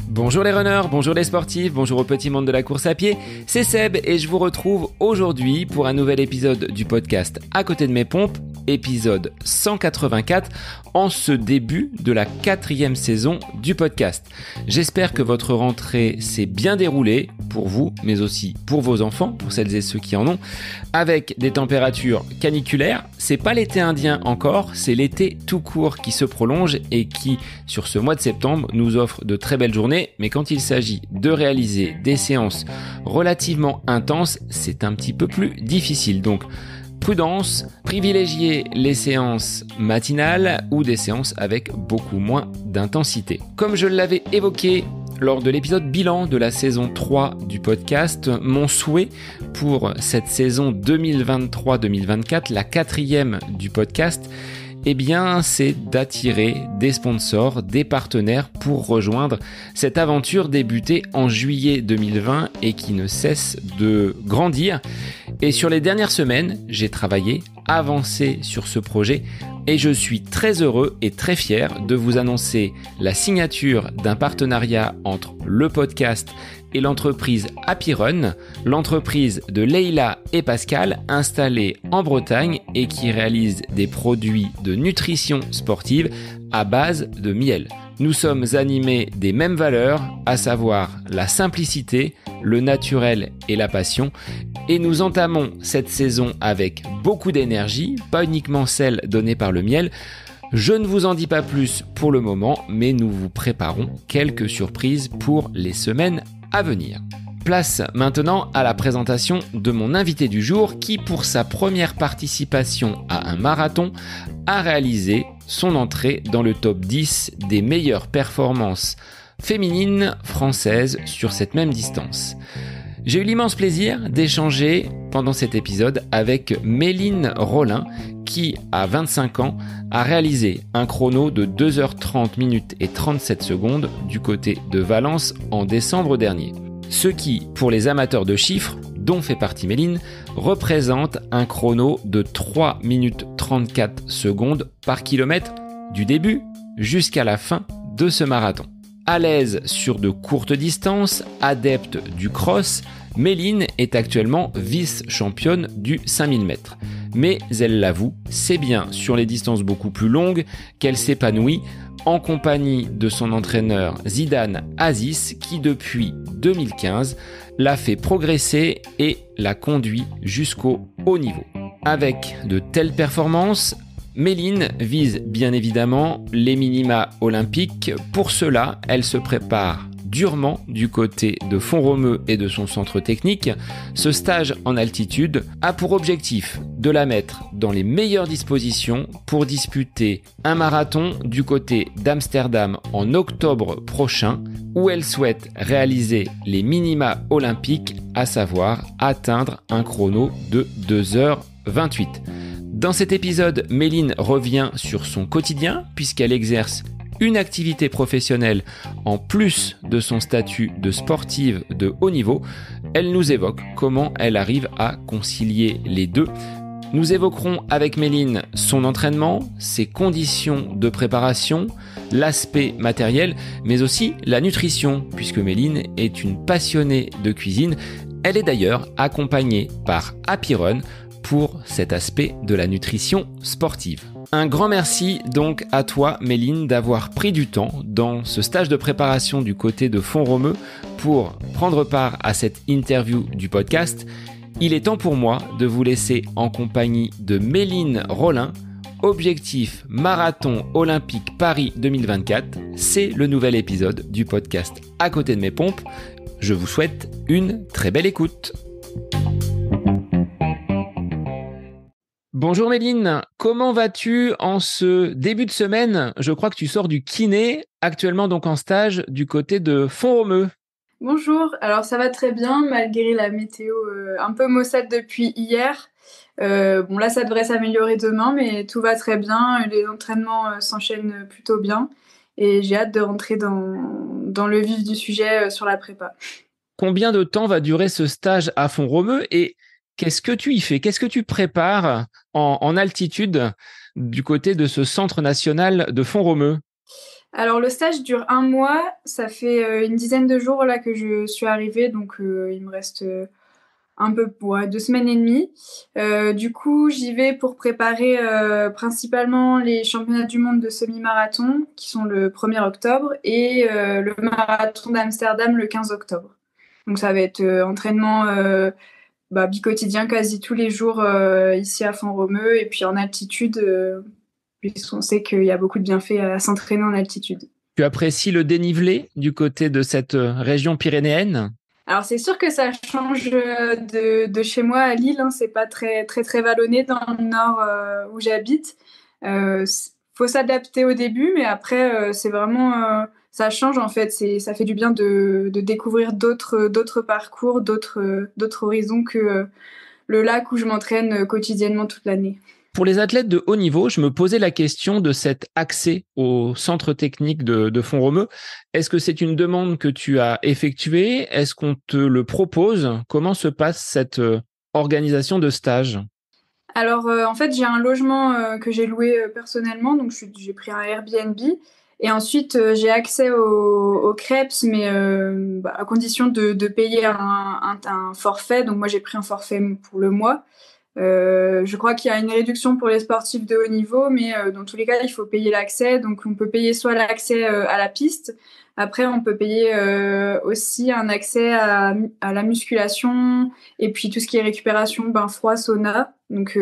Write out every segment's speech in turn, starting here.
Bonjour les runners, bonjour les sportifs, bonjour au petit monde de la course à pied, c'est Seb et je vous retrouve aujourd'hui pour un nouvel épisode du podcast À côté de mes pompes, épisode 184, en ce début de la 4e saison du podcast. J'espère que votre rentrée s'est bien déroulée pour vous, mais aussi pour vos enfants, pour celles et ceux qui en ont, avec des températures caniculaires. C'est pas l'été indien encore, c'est l'été tout court qui se prolonge et qui, sur ce mois de septembre, nous offre de très belles journées. Mais quand il s'agit de réaliser des séances relativement intenses, c'est un petit peu plus difficile. Donc, prudence, privilégiez les séances matinales ou des séances avec beaucoup moins d'intensité. Comme je l'avais évoqué lors de l'épisode bilan de la saison 3 du podcast, mon souhait pour cette saison 2023-2024, la 4e du podcast, c'est d'attirer des sponsors, des partenaires pour rejoindre cette aventure débutée en juillet 2020 et qui ne cesse de grandir. Et sur les dernières semaines, j'ai travaillé, avancé sur ce projet et je suis très heureux et très fier de vous annoncer la signature d'un partenariat entre le podcast et l'entreprise Happy Run, l'entreprise de Leïla et Pascal installée en Bretagne et qui réalise des produits de nutrition sportive à base de miel. Nous sommes animés des mêmes valeurs, à savoir la simplicité, le naturel et la passion. Et nous entamons cette saison avec beaucoup d'énergie, pas uniquement celle donnée par le miel. Je ne vous en dis pas plus pour le moment, mais nous vous préparons quelques surprises pour les semaines à venir. Place maintenant à la présentation de mon invité du jour qui, pour sa première participation à un marathon, a réalisé son entrée dans le top 10 des meilleures performances féminines françaises sur cette même distance. J'ai eu l'immense plaisir d'échanger pendant cet épisode avec Méline Rollin qui, à 25 ans, a réalisé un chrono de 2h30 minutes et 37 secondes du côté de Valence en décembre dernier. Ce qui, pour les amateurs de chiffres, dont fait partie Méline, représente un chrono de 3 minutes 34 secondes par kilomètre du début jusqu'à la fin de ce marathon. À l'aise sur de courtes distances, adepte du cross, Méline est actuellement vice-championne du 5000 mètres. Mais elle l'avoue, c'est bien sur les distances beaucoup plus longues qu'elle s'épanouit en compagnie de son entraîneur Zidane Aziz qui depuis 2015 l'a fait progresser et l'a conduit jusqu'au haut niveau. Avec de telles performances, Méline vise bien évidemment les minima olympiques. Pour cela, elle se prépare durement du côté de Font-Romeu et de son centre technique. Ce stage en altitude a pour objectif de la mettre dans les meilleures dispositions pour disputer un marathon du côté d'Amsterdam en octobre prochain où elle souhaite réaliser les minima olympiques, à savoir atteindre un chrono de 2h28. Dans cet épisode, Méline revient sur son quotidien puisqu'elle exerce une activité professionnelle en plus de son statut de sportive de haut niveau. Elle nous évoque comment elle arrive à concilier les deux. Nous évoquerons avec Méline son entraînement, ses conditions de préparation, l'aspect matériel, mais aussi la nutrition, puisque Méline est une passionnée de cuisine. Elle est d'ailleurs accompagnée par Happy Run pour cet aspect de la nutrition sportive. Un grand merci donc à toi Méline d'avoir pris du temps dans ce stage de préparation du côté de Font-Romeu pour prendre part à cette interview du podcast. Il est temps pour moi de vous laisser en compagnie de Méline Rollin. Objectif Marathon Olympique Paris 2024, c'est le nouvel épisode du podcast À côté de mes pompes. Je vous souhaite une très belle écoute. Bonjour Méline, comment vas-tu en ce début de semaine ? Je crois que tu sors du kiné, actuellement donc en stage du côté de Font-Romeu. Bonjour, alors ça va très bien malgré la météo un peu maussade depuis hier. Là ça devrait s'améliorer demain mais tout va très bien, les entraînements s'enchaînent plutôt bien et j'ai hâte de rentrer dans le vif du sujet sur la prépa. Combien de temps va durer ce stage à Font-Romeu et qu'est-ce que tu y fais ? Qu'est-ce que tu prépares en altitude du côté de ce Centre national de Font-Romeu? Alors le stage dure 1 mois, ça fait, une dizaine de jours là que je suis arrivée donc il me reste, un peu ouais, 2 semaines et demie. Du coup, j'y vais pour préparer, principalement les championnats du monde de semi-marathon qui sont le 1er octobre et le marathon d'Amsterdam le 15 octobre. Donc ça va être, entraînement, bi-quotidien quasi tous les jours, ici à Font-Romeu et puis en altitude, puisqu'on sait qu'il y a beaucoup de bienfaits à s'entraîner en altitude. Tu apprécies le dénivelé du côté de cette région pyrénéenne? Alors c'est sûr que ça change de chez moi à Lille, hein, c'est pas très très très vallonné dans le nord où j'habite. Faut s'adapter au début, mais après c'est vraiment ça change en fait. Ça fait du bien de découvrir d'autres parcours, d'autres horizons que le lac où je m'entraîne quotidiennement toute l'année. Pour les athlètes de haut niveau, je me posais la question de cet accès au centre technique de Font-Romeu. Est-ce que c'est une demande que tu as effectuée? Est-ce qu'on te le propose? Comment se passe cette organisation de stage? Alors, en fait, j'ai un logement, que j'ai loué, personnellement, donc j'ai pris un Airbnb et ensuite, j'ai accès au Crêpes, mais à condition de payer un forfait. Donc moi, j'ai pris un forfait pour le mois. Je crois qu'il y a une réduction pour les sportifs de haut niveau, mais dans tous les cas, il faut payer l'accès. Donc on peut payer soit l'accès, à la piste. Après, on peut payer, aussi un accès à la musculation et puis tout ce qui est récupération, bain froid, sauna. Donc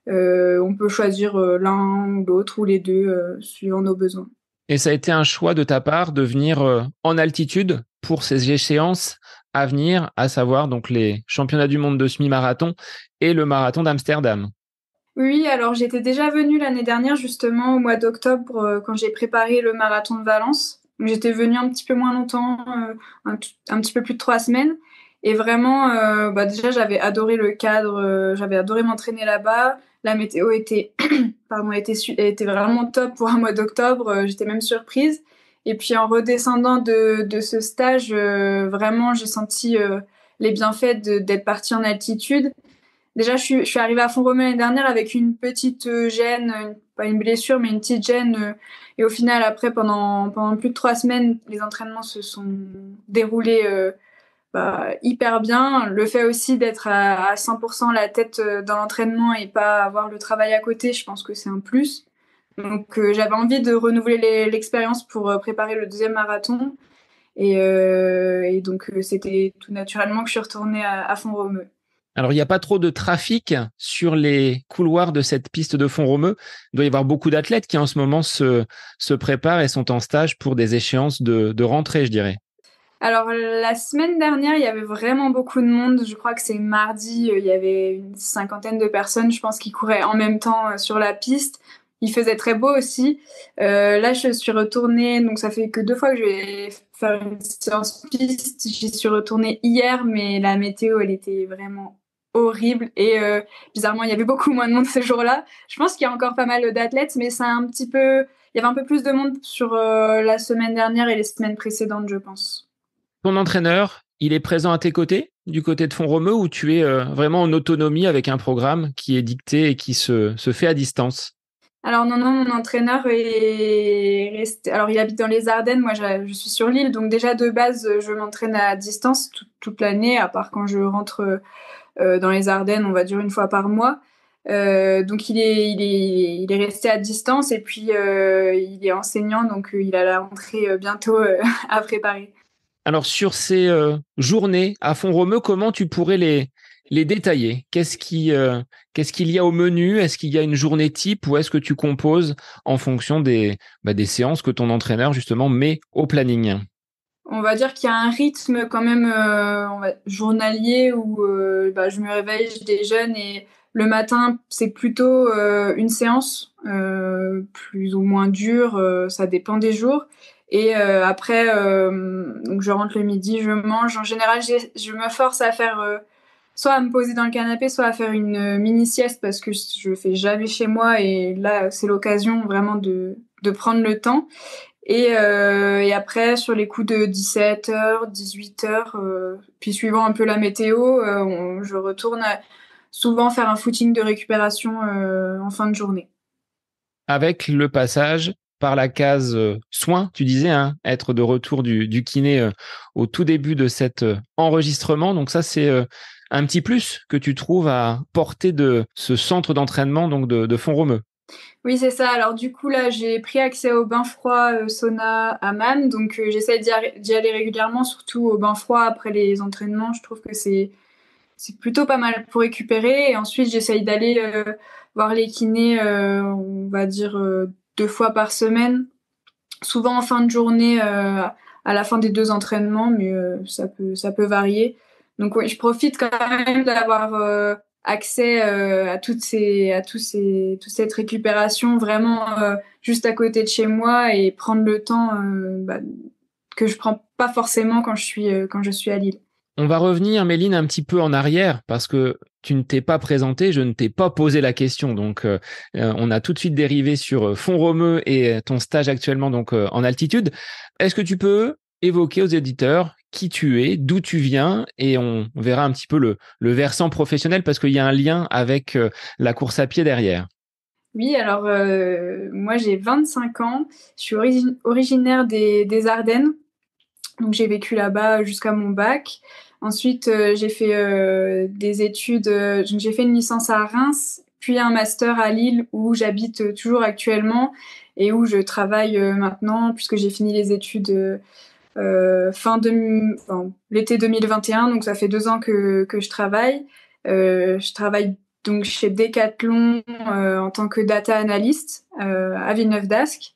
on peut choisir, l'un ou l'autre ou les 2 suivant nos besoins. Et ça a été un choix de ta part de venir en altitude pour ces échéances à venir, à savoir donc les championnats du monde de semi-marathon et le marathon d'Amsterdam. Oui, alors j'étais déjà venue l'année dernière justement au mois d'octobre quand j'ai préparé le marathon de Valence. Donc, j'étais venue un petit peu moins longtemps, un petit peu plus de 3 semaines. Et vraiment, déjà j'avais adoré le cadre, j'avais adoré m'entraîner là-bas. La météo était, pardon, était vraiment top pour un mois d'octobre. J'étais même surprise. Et puis en redescendant de ce stage, vraiment j'ai senti les bienfaits d'être partie en altitude. Déjà, je suis arrivée à Font-Romeu l'année dernière avec une petite gêne, pas une blessure, mais une petite gêne. Et au final, après, pendant plus de 3 semaines, les entraînements se sont déroulés hyper bien. Le fait aussi d'être à 100% la tête dans l'entraînement et pas avoir le travail à côté, je pense que c'est un plus. Donc, j'avais envie de renouveler l'expérience pour préparer le deuxième marathon. Et donc, c'était tout naturellement que je suis retournée à Font-Romeu. Alors, il n'y a pas trop de trafic sur les couloirs de cette piste de Font-Romeu. Il doit y avoir beaucoup d'athlètes qui en ce moment se préparent et sont en stage pour des échéances de rentrée, je dirais. Alors la semaine dernière, il y avait vraiment beaucoup de monde. Je crois que c'est mardi, il y avait une cinquantaine de personnes, je pense, qui couraient en même temps sur la piste. Il faisait très beau aussi. Là, je suis retournée, donc ça fait que 2 fois que je vais faire une séance piste. J'y suis retournée hier, mais la météo, elle était vraiment horrible et bizarrement, il y avait beaucoup moins de monde ce jour-là. Je pense qu'il y a encore pas mal d'athlètes, mais il y avait un peu plus de monde sur la semaine dernière et les semaines précédentes, je pense. Ton entraîneur, il est présent à tes côtés, du côté de Font-Romeu, ou tu es vraiment en autonomie avec un programme qui est dicté et qui se fait à distance? Alors non, non, mon entraîneur est resté. Alors il habite dans les Ardennes, moi je suis sur l'île, donc déjà de base je m'entraîne à distance toute l'année, à part quand je rentre dans les Ardennes, on va dire une fois par mois. Donc il est resté à distance et puis il est enseignant, donc il a la rentrée bientôt à préparer. Alors, sur ces journées à Font-Romeu, comment tu pourrais les détailler? Qu'est-ce qu'il y a au menu? Est-ce qu'il y a une journée type ou est-ce que tu composes en fonction des séances que ton entraîneur, justement, met au planning? On va dire qu'il y a un rythme quand même journalier où je me réveille, je déjeune et le matin c'est plutôt une séance plus ou moins dure, ça dépend des jours. Et après, donc je rentre le midi, je mange. En général, je me force à faire soit à me poser dans le canapé, soit à faire une mini sieste parce que je fais jamais chez moi et là c'est l'occasion vraiment de prendre le temps. Et après, sur les coups de 17h, 18h, puis suivant un peu la météo, je retourne souvent faire un footing de récupération en fin de journée. avec le passage par la case soins, tu disais, hein, être de retour du kiné au tout début de cet enregistrement. Donc ça, c'est un petit plus que tu trouves à portée de ce centre d'entraînement donc de Font-Romeu. Oui, c'est ça. Alors du coup, là, j'ai pris accès au bain froid, sauna, hammam. Donc j'essaie d'y aller régulièrement, surtout au bain froid après les entraînements. Je trouve que c'est plutôt pas mal pour récupérer. Et ensuite, j'essaye d'aller voir les kinés, on va dire 2 fois par semaine. Souvent en fin de journée, à la fin des 2 entraînements, mais ça peut varier. Donc oui, je profite quand même d'avoir accès toute cette récupération vraiment juste à côté de chez moi et prendre le temps que je prends pas forcément quand je suis à Lille. On va revenir, Méline, un petit peu en arrière parce que tu ne t'es pas présenté, je ne t'ai pas posé la question. Donc, on a tout de suite dérivé sur Font-Romeu et ton stage actuellement donc en altitude. Est-ce que tu peux évoquer aux éditeurs qui tu es, d'où tu viens et on verra un petit peu le versant professionnel parce qu'il y a un lien avec la course à pied derrière. Oui, alors moi j'ai 25 ans, je suis originaire des Ardennes. Donc j'ai vécu là-bas jusqu'à mon bac. Ensuite, j'ai fait des études. J'ai fait une licence à Reims, puis un master à Lille où j'habite toujours actuellement et où je travaille maintenant puisque j'ai fini les études l'été 2021. Donc ça fait 2 ans que je travaille. Je travaille donc chez Decathlon en tant que data analyst à Villeneuve-d'Ascq.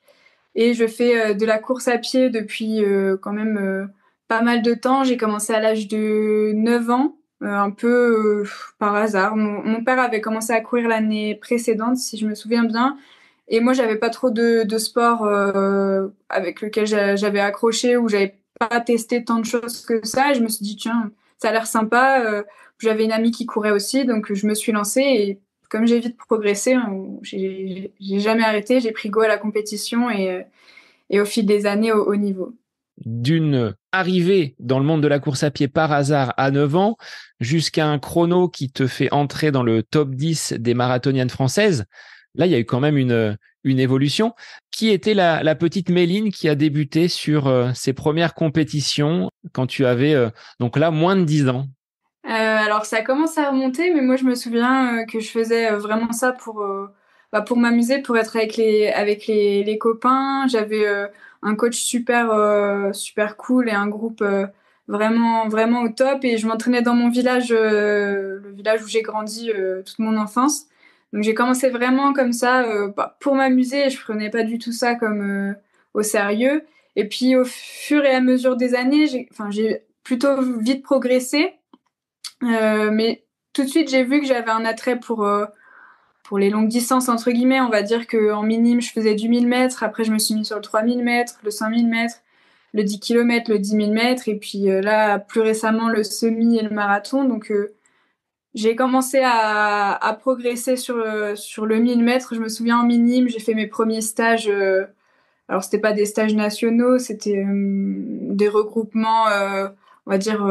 Et je fais de la course à pied depuis quand même pas mal de temps. J'ai commencé à l'âge de 9 ans, un peu par hasard. Mon père avait commencé à courir l'année précédente, si je me souviens bien. Et moi, j'avais pas trop de sport avec lequel j'avais accroché ou j'avais pas testé tant de choses que ça. Et je me suis dit, tiens, ça a l'air sympa. J'avais une amie qui courait aussi, donc je me suis lancée et comme j'ai vite progressé, j'ai jamais arrêté. J'ai pris goût à la compétition et au fil des années au haut niveau. D'une arrivée dans le monde de la course à pied par hasard à 9 ans jusqu'à un chrono qui te fait entrer dans le top 10 des marathoniennes françaises. Là, il y a eu quand même une évolution. Qui était la petite Méline qui a débuté sur ses premières compétitions quand tu avais donc là moins de 10 ans? Alors ça commence à remonter, mais moi je me souviens que je faisais vraiment ça pour m'amuser, pour être avec les copains. J'avais un coach super cool et un groupe vraiment vraiment au top. Et je m'entraînais dans mon village, le village où j'ai grandi toute mon enfance. Donc j'ai commencé vraiment comme ça pour m'amuser. Je prenais pas du tout ça comme au sérieux. Et puis au fur et à mesure des années, j'ai plutôt vite progressé. Mais tout de suite, j'ai vu que j'avais un attrait pour les longues distances, entre guillemets. On va dire qu'en minime, je faisais du 1000 mètres. Après, je me suis mis sur le 3000 mètres, le 5000 mètres, le 10 km, le 10 000 mètres. Et puis là, plus récemment, le semi et le marathon. Donc, j'ai commencé à progresser sur le 1000 mètres. Je me souviens en minime, j'ai fait mes premiers stages. Alors, c'était pas des stages nationaux, c'était des regroupements, on va dire,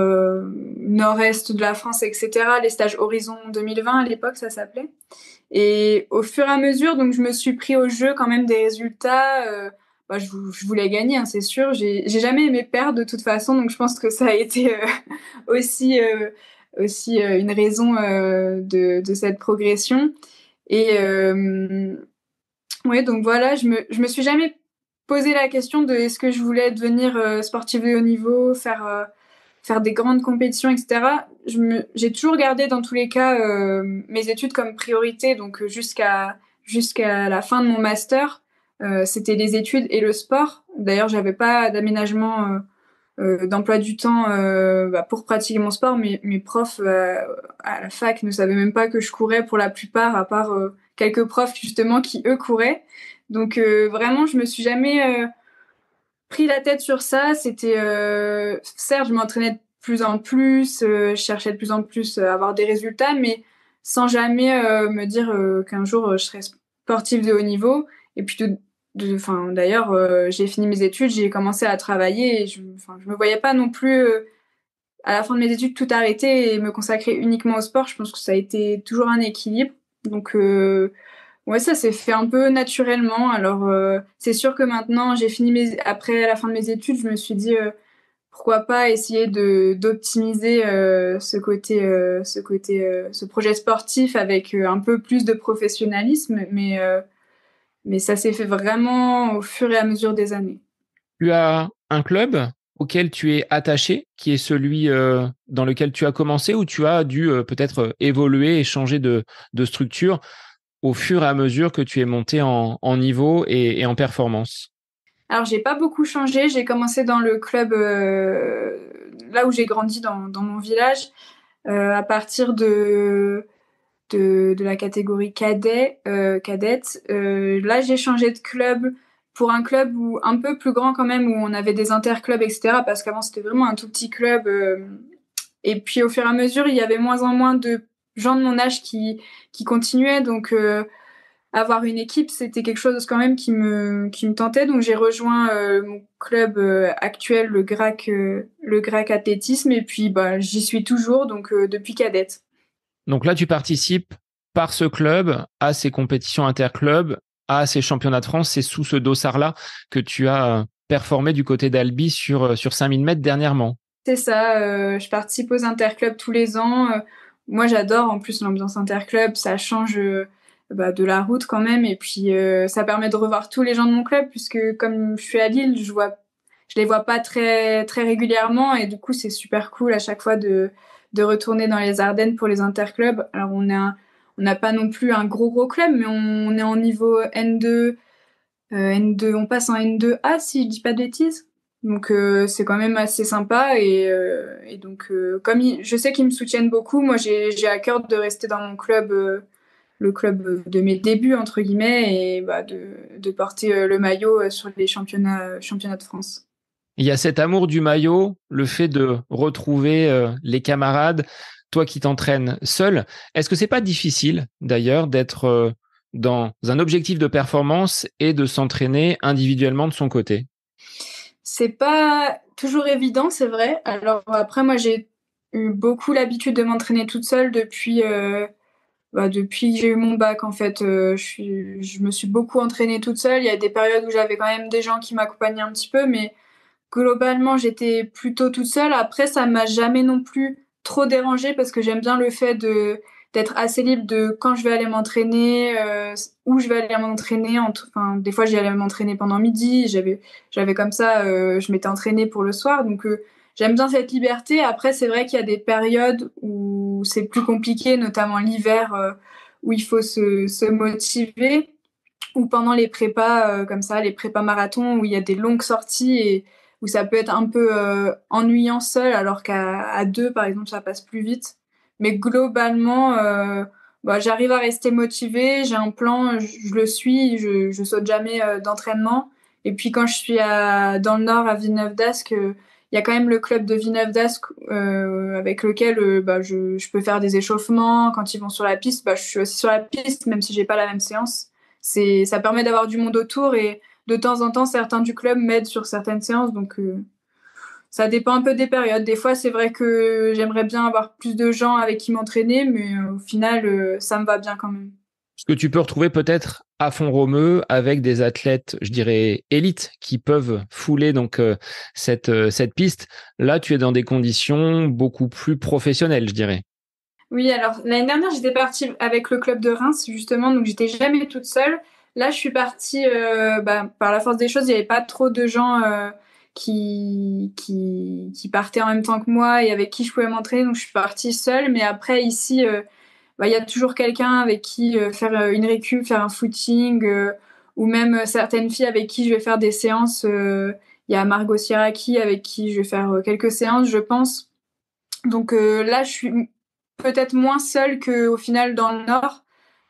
nord-est de la France, etc. Les stages Horizon 2020 à l'époque, ça s'appelait. Et au fur et à mesure, donc, je me suis pris au jeu quand même des résultats. Je voulais gagner, hein, c'est sûr. J'ai jamais aimé perdre de toute façon, donc je pense que ça a été aussi, une raison de cette progression. Et ouais, donc voilà, je me suis jamais posé la question de est-ce que je voulais devenir sportive de haut niveau, faire des grandes compétitions, etc. J'ai toujours gardé dans tous les cas mes études comme priorité, donc jusqu'à la fin de mon master, c'était les études et le sport. D'ailleurs, j'avais pas d'aménagement d'emploi du temps pour pratiquer mon sport. Mes profs à la fac ne savaient même pas que je courais pour la plupart, à part quelques profs justement qui eux couraient. Donc vraiment, je me suis jamais pris la tête sur ça. C'était certes, je m'entraînais de plus en plus, je cherchais de plus en plus à avoir des résultats, mais sans jamais me dire qu'un jour je serais sportive de haut niveau. Et puis d'ailleurs, j'ai fini mes études, j'ai commencé à travailler et je me voyais pas non plus à la fin de mes études tout arrêter et me consacrer uniquement au sport. Je pense que ça a été toujours un équilibre. Donc Ouais, ça s'est fait un peu naturellement. Alors, c'est sûr que maintenant, après la fin de mes études, je me suis dit, pourquoi pas essayer d'optimiser ce projet sportif avec un peu plus de professionnalisme, mais ça s'est fait vraiment au fur et à mesure des années. Tu as un club auquel tu es attaché, qui est celui dans lequel tu as commencé, ou tu as dû peut-être évoluer et changer de structure au fur et à mesure que tu es monté en niveau et en performance? Alors, j'ai pas beaucoup changé. J'ai commencé dans le club là où j'ai grandi dans mon village à partir de la catégorie cadette. Là, j'ai changé de club pour un club un peu plus grand quand même, où on avait des interclubs, etc. Parce qu'avant, c'était vraiment un tout petit club. Et puis, au fur et à mesure, il y avait moins en moins de gens de mon âge qui continuaient. Donc, avoir une équipe, c'était quelque chose quand même qui me tentait. Donc, j'ai rejoint mon club actuel, le GRAC Athlétisme. Et puis, bah, j'y suis toujours, donc depuis cadette. Donc là, tu participes par ce club à ces compétitions interclubs, à ces championnats de France. C'est sous ce dossard-là que tu as performé du côté d'Albi sur 5000 mètres dernièrement. C'est ça, je participe aux interclubs tous les ans. Moi, j'adore en plus l'ambiance interclub, ça change de la route quand même. Et puis, ça permet de revoir tous les gens de mon club, puisque comme je suis à Lille, je les vois pas très, très régulièrement. Et du coup, c'est super cool à chaque fois de retourner dans les Ardennes pour les interclubs. Alors, on n'a pas non plus un gros club, mais on est en niveau N2, N2, on passe en N2A si je dis pas de bêtises. Donc c'est quand même assez sympa et donc comme je sais qu'ils me soutiennent beaucoup, moi j'ai à cœur de rester dans mon club, le club de mes débuts entre guillemets et bah, de porter le maillot sur les championnats de France. Il y a cet amour du maillot, le fait de retrouver les camarades, toi qui t'entraînes seul. Est-ce que c'est pas difficile d'ailleurs d'être dans un objectif de performance et de s'entraîner individuellement de son côté? C'est pas toujours évident, c'est vrai. Alors après moi j'ai eu beaucoup l'habitude de m'entraîner toute seule depuis que j'ai eu mon bac, en fait, je me suis beaucoup entraînée toute seule. Il y a des périodes où j'avais quand même des gens qui m'accompagnaient un petit peu, mais globalement, j'étais plutôt toute seule. Après, ça m'a jamais non plus trop dérangée parce que j'aime bien le fait d'être assez libre de quand je vais aller m'entraîner, où je vais aller m'entraîner. Enfin, des fois, j'y allais m'entraîner pendant midi. J'avais comme ça, je m'étais entraînée pour le soir. Donc, j'aime bien cette liberté. Après, c'est vrai qu'il y a des périodes où c'est plus compliqué, notamment l'hiver, où il faut se motiver, ou pendant les prépas comme ça, les prépas marathons, où il y a des longues sorties et où ça peut être un peu ennuyant seul, alors qu'à deux, par exemple, ça passe plus vite. Mais globalement, j'arrive à rester motivée, j'ai un plan, je le suis, je saute jamais d'entraînement. Et puis quand je suis dans le nord, à Villeneuve-d'Ascq, il y a quand même le club de Villeneuve-d'Ascq avec lequel je peux faire des échauffements. Quand ils vont sur la piste, je suis aussi sur la piste, même si j'ai pas la même séance. Ça permet d'avoir du monde autour et de temps en temps, certains du club m'aident sur certaines séances. Donc, ça dépend un peu des périodes. Des fois, c'est vrai que j'aimerais bien avoir plus de gens avec qui m'entraîner, mais au final, ça me va bien quand même. Ce que tu peux retrouver peut-être à Font-Romeu avec des athlètes, je dirais, élites qui peuvent fouler donc cette piste. Là, tu es dans des conditions beaucoup plus professionnelles, je dirais. Oui, alors l'année dernière, j'étais partie avec le club de Reims, justement, donc j'étais jamais toute seule. Là, je suis partie par la force des choses, il n'y avait pas trop de gens qui partaient en même temps que moi et avec qui je pouvais m'entraîner, donc je suis partie seule. Mais après, ici, il y a toujours quelqu'un avec qui faire une récup, faire un footing, ou même certaines filles avec qui je vais faire des séances. Il y a Margot Siraki avec qui je vais faire quelques séances, je pense. Donc là, je suis peut-être moins seule qu'au final dans le Nord,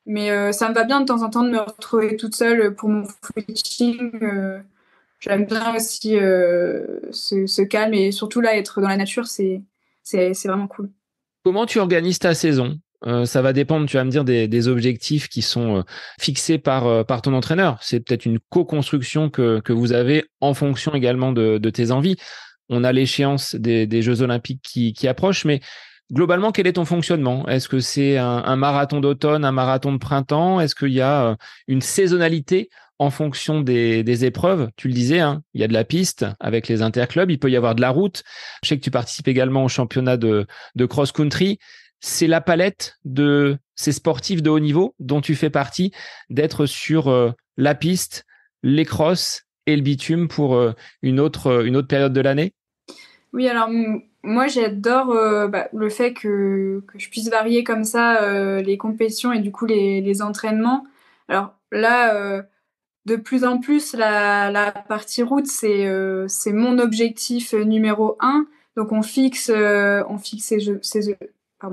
mais ça me va bien de temps en temps de me retrouver toute seule pour mon footing. J'aime bien aussi ce calme et surtout là, être dans la nature, c'est vraiment cool. Comment tu organises ta saison? Ça va dépendre, tu vas me dire, des objectifs qui sont fixés par ton entraîneur. C'est peut-être une co-construction que vous avez en fonction également de tes envies. On a l'échéance des Jeux Olympiques qui approche, mais Globalement, quel est ton fonctionnement? Est-ce que c'est un marathon d'automne, un marathon de printemps? Est-ce qu'il y a une saisonnalité en fonction des épreuves? Tu le disais, hein, il y a de la piste avec les interclubs, il peut y avoir de la route. Je sais que tu participes également au championnat de cross-country. C'est la palette de ces sportifs de haut niveau dont tu fais partie, d'être sur la piste, les crosses et le bitume pour une autre période de l'année? Oui, alors moi j'adore le fait que je puisse varier comme ça les compétitions et du coup les entraînements. Alors là, de plus en plus, la partie route, c'est mon objectif numéro un. Donc on fixe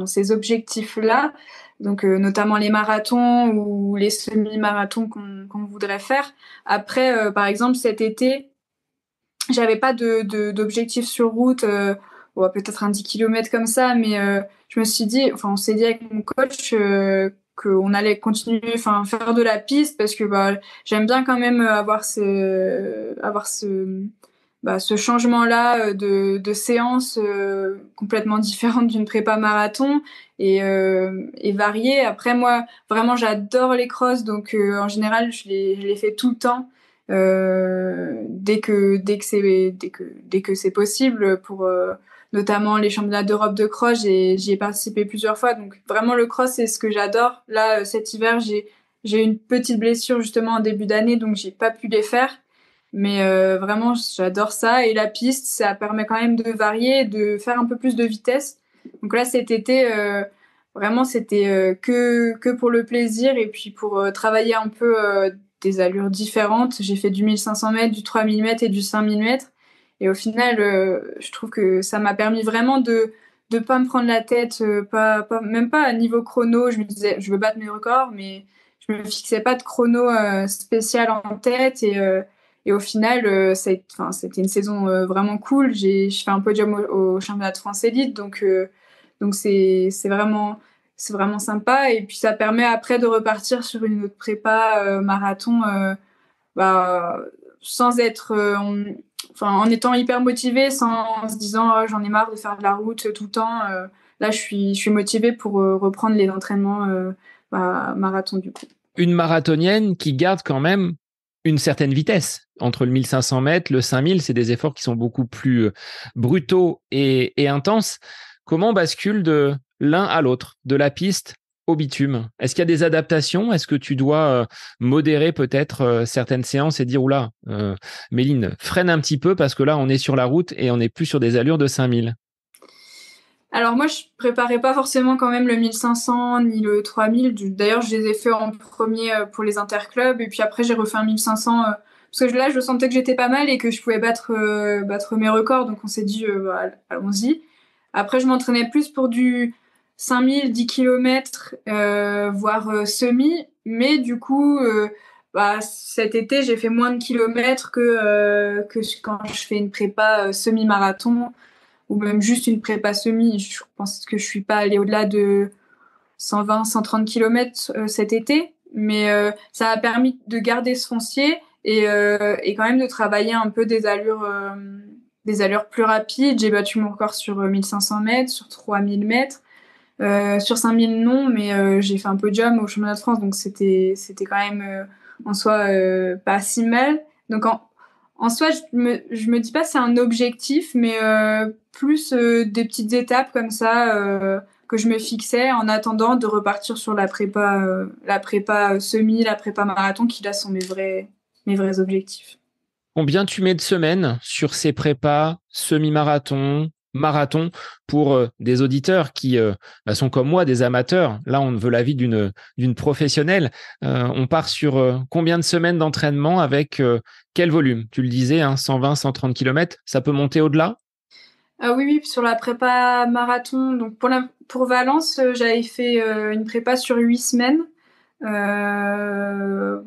ces objectifs-là, donc notamment les marathons ou les semi-marathons qu'on voudrait faire. Après, par exemple, cet été, j'avais pas d'objectif sur route, ouais, peut-être un 10 km comme ça, mais je me suis dit, enfin, on s'est dit avec mon coach qu'on allait continuer, enfin, faire de la piste parce que bah, j'aime bien quand même avoir ce changement-là de séance complètement différente d'une prépa marathon et variée. Après, moi, vraiment, j'adore les crosses, donc en général, je les fais tout le temps dès que c'est possible pour notamment les championnats d'Europe de cross. J'y ai participé plusieurs fois, donc vraiment le cross c'est ce que j'adore. Là cet hiver j'ai eu une petite blessure justement en début d'année, donc j'ai pas pu les faire. Mais vraiment j'adore ça, et la piste ça permet quand même de varier, de faire un peu plus de vitesse. Donc là cet été vraiment c'était que pour le plaisir et puis pour travailler un peu des allures différentes. J'ai fait du 1500 mètres, du 3000 mètres et du 5000 mètres. Et au final, je trouve que ça m'a permis vraiment de pas me prendre la tête, même pas à niveau chrono. Je me disais, je veux battre mes records, mais je me fixais pas de chrono spécial en tête. Et au final, c'était une saison vraiment cool. Je fais un podium au championnat de France élite, donc c'est vraiment sympa. Et puis ça permet après de repartir sur une autre prépa marathon, bah, sans être, en étant hyper motivée, en se disant oh, j'en ai marre de faire de la route tout le temps. Là, je suis motivée pour reprendre les entraînements marathon du coup. Une marathonienne qui garde quand même une certaine vitesse. Entre le 1500 mètres, le 5000, c'est des efforts qui sont beaucoup plus brutaux et intenses. Comment on bascule de l'un à l'autre, de la piste au bitume? Est-ce qu'il y a des adaptations? Est-ce que tu dois modérer peut-être certaines séances et dire, oula, Méline, freine un petit peu parce que là, on est sur la route et on n'est plus sur des allures de 5000? Alors moi, je préparais pas forcément quand même le 1500 ni le 3000. D'ailleurs, je les ai fait en premier pour les interclubs, et puis après j'ai refait un 1500 parce que là, je sentais que j'étais pas mal et que je pouvais battre mes records. Donc on s'est dit, allons-y. Après, je m'entraînais plus pour du 5000, 10 km, voire semi. Mais du coup, cet été, j'ai fait moins de kilomètres que quand je fais une prépa semi-marathon ou même juste une prépa semi. Je pense que je suis pas allée au-delà de 120, 130 km cet été, mais ça a permis de garder ce foncier et quand même de travailler un peu des allures plus rapides. J'ai battu mon record sur 1500 mètres, sur 3000 mètres. Sur 5000, non, mais j'ai fait un podium au championnat de France, donc c'était quand même en soi pas si mal. Donc en soi, je me dis pas c'est un objectif, mais plus des petites étapes comme ça que je me fixais en attendant de repartir sur la prépa semi, la prépa marathon, qui là sont mes vrais objectifs. Combien tu mets de semaines sur ces prépas semi-marathon, marathon, pour des auditeurs qui sont comme moi, des amateurs? Là, on veut l'avis d'une professionnelle. On part sur combien de semaines d'entraînement avec quel volume? Tu le disais, hein, 120, 130 km, ça peut monter au-delà? Ah oui, oui, sur la prépa marathon, donc pour Valence, j'avais fait une prépa sur 8 semaines. En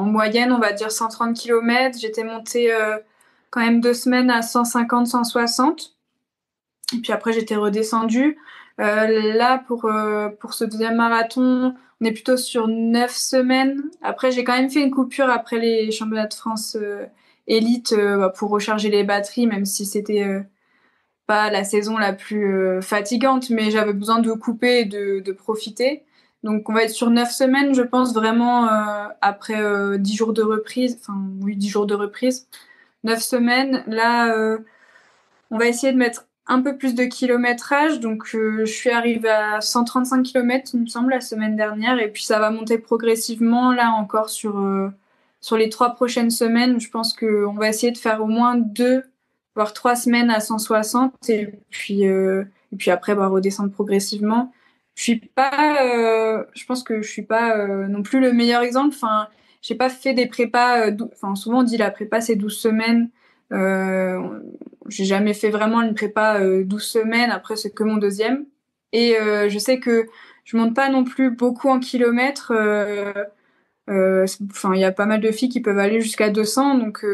moyenne, on va dire 130 km. J'étais montée quand même 2 semaines à 150, 160. Et puis après, j'étais redescendue. Là, pour ce deuxième marathon, on est plutôt sur 9 semaines. Après, j'ai quand même fait une coupure après les championnats de France élite pour recharger les batteries, même si c'était pas la saison la plus fatigante, mais j'avais besoin de couper et de profiter. Donc on va être sur 9 semaines, je pense, vraiment après 10 jours de reprise. Enfin, oui, 10 jours de reprise. 9 semaines. Là, on va essayer de mettre un peu plus de kilométrage. Donc je suis arrivée à 135 kilomètres, il me semble, la semaine dernière. Et puis ça va monter progressivement, là encore, sur les 3 prochaines semaines. Je pense qu'on va essayer de faire au moins 2 voire 3 semaines à 160 et puis après redescendre progressivement. Je pense que je suis pas non plus le meilleur exemple. Enfin, j'ai pas fait des prépas. Enfin, souvent on dit la prépa c'est 12 semaines. J'ai jamais fait vraiment une prépa 12 semaines. Après c'est que mon deuxième. Et je sais que je monte pas non plus beaucoup en kilomètres. Enfin, il y a pas mal de filles qui peuvent aller jusqu'à 200. Donc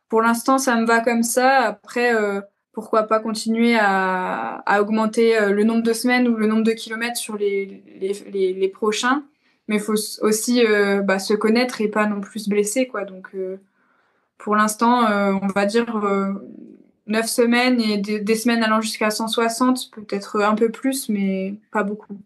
pour l'instant, ça me va comme ça. Après, pourquoi pas continuer à augmenter le nombre de semaines ou le nombre de kilomètres sur les prochains. Mais il faut aussi se connaître et pas non plus se blesser, quoi. Donc, pour l'instant, on va dire 9 semaines et des semaines allant jusqu'à 160, peut-être un peu plus, mais pas beaucoup.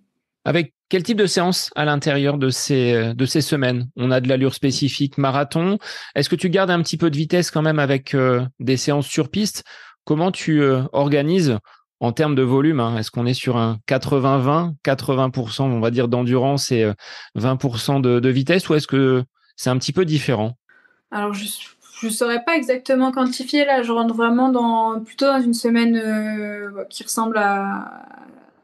Avec quel type de séance à l'intérieur de ces semaines? On a de l'allure spécifique marathon. Est-ce que tu gardes un petit peu de vitesse quand même avec des séances sur piste? Comment tu organises en termes de volume, hein? Est-ce qu'on est sur un 80-20, 80% on va dire d'endurance et 20% de vitesse, ou est-ce que c'est un petit peu différent? Alors, je saurais pas exactement quantifier. Là, je rentre vraiment plutôt dans une semaine qui ressemble à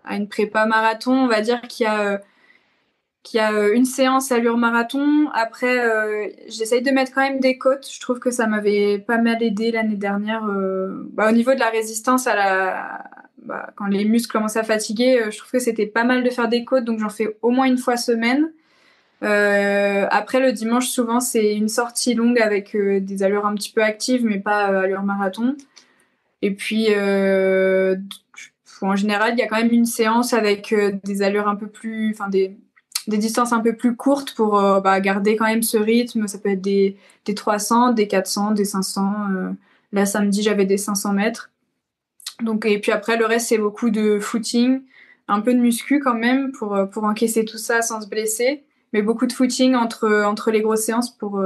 une prépa marathon. On va dire qu'il y a une séance allure marathon. Après, j'essaye de mettre quand même des côtes. Je trouve que ça m'avait pas mal aidé l'année dernière. Au niveau de la résistance quand les muscles commencent à fatiguer, je trouve que c'était pas mal de faire des côtes. Donc, j'en fais au moins une fois semaine. Après, le dimanche, souvent, c'est une sortie longue avec des allures un petit peu actives, mais pas allure marathon. Et puis, en général, il y a quand même une séance avec des allures un peu plus, enfin des distances un peu plus courtes pour garder quand même ce rythme. Ça peut être des 300, des 400, des 500. Là, samedi, j'avais des 500 mètres. Donc, et puis après, le reste, c'est beaucoup de footing, un peu de muscu quand même pour encaisser tout ça sans se blesser. Mais beaucoup de footing entre les grosses séances pour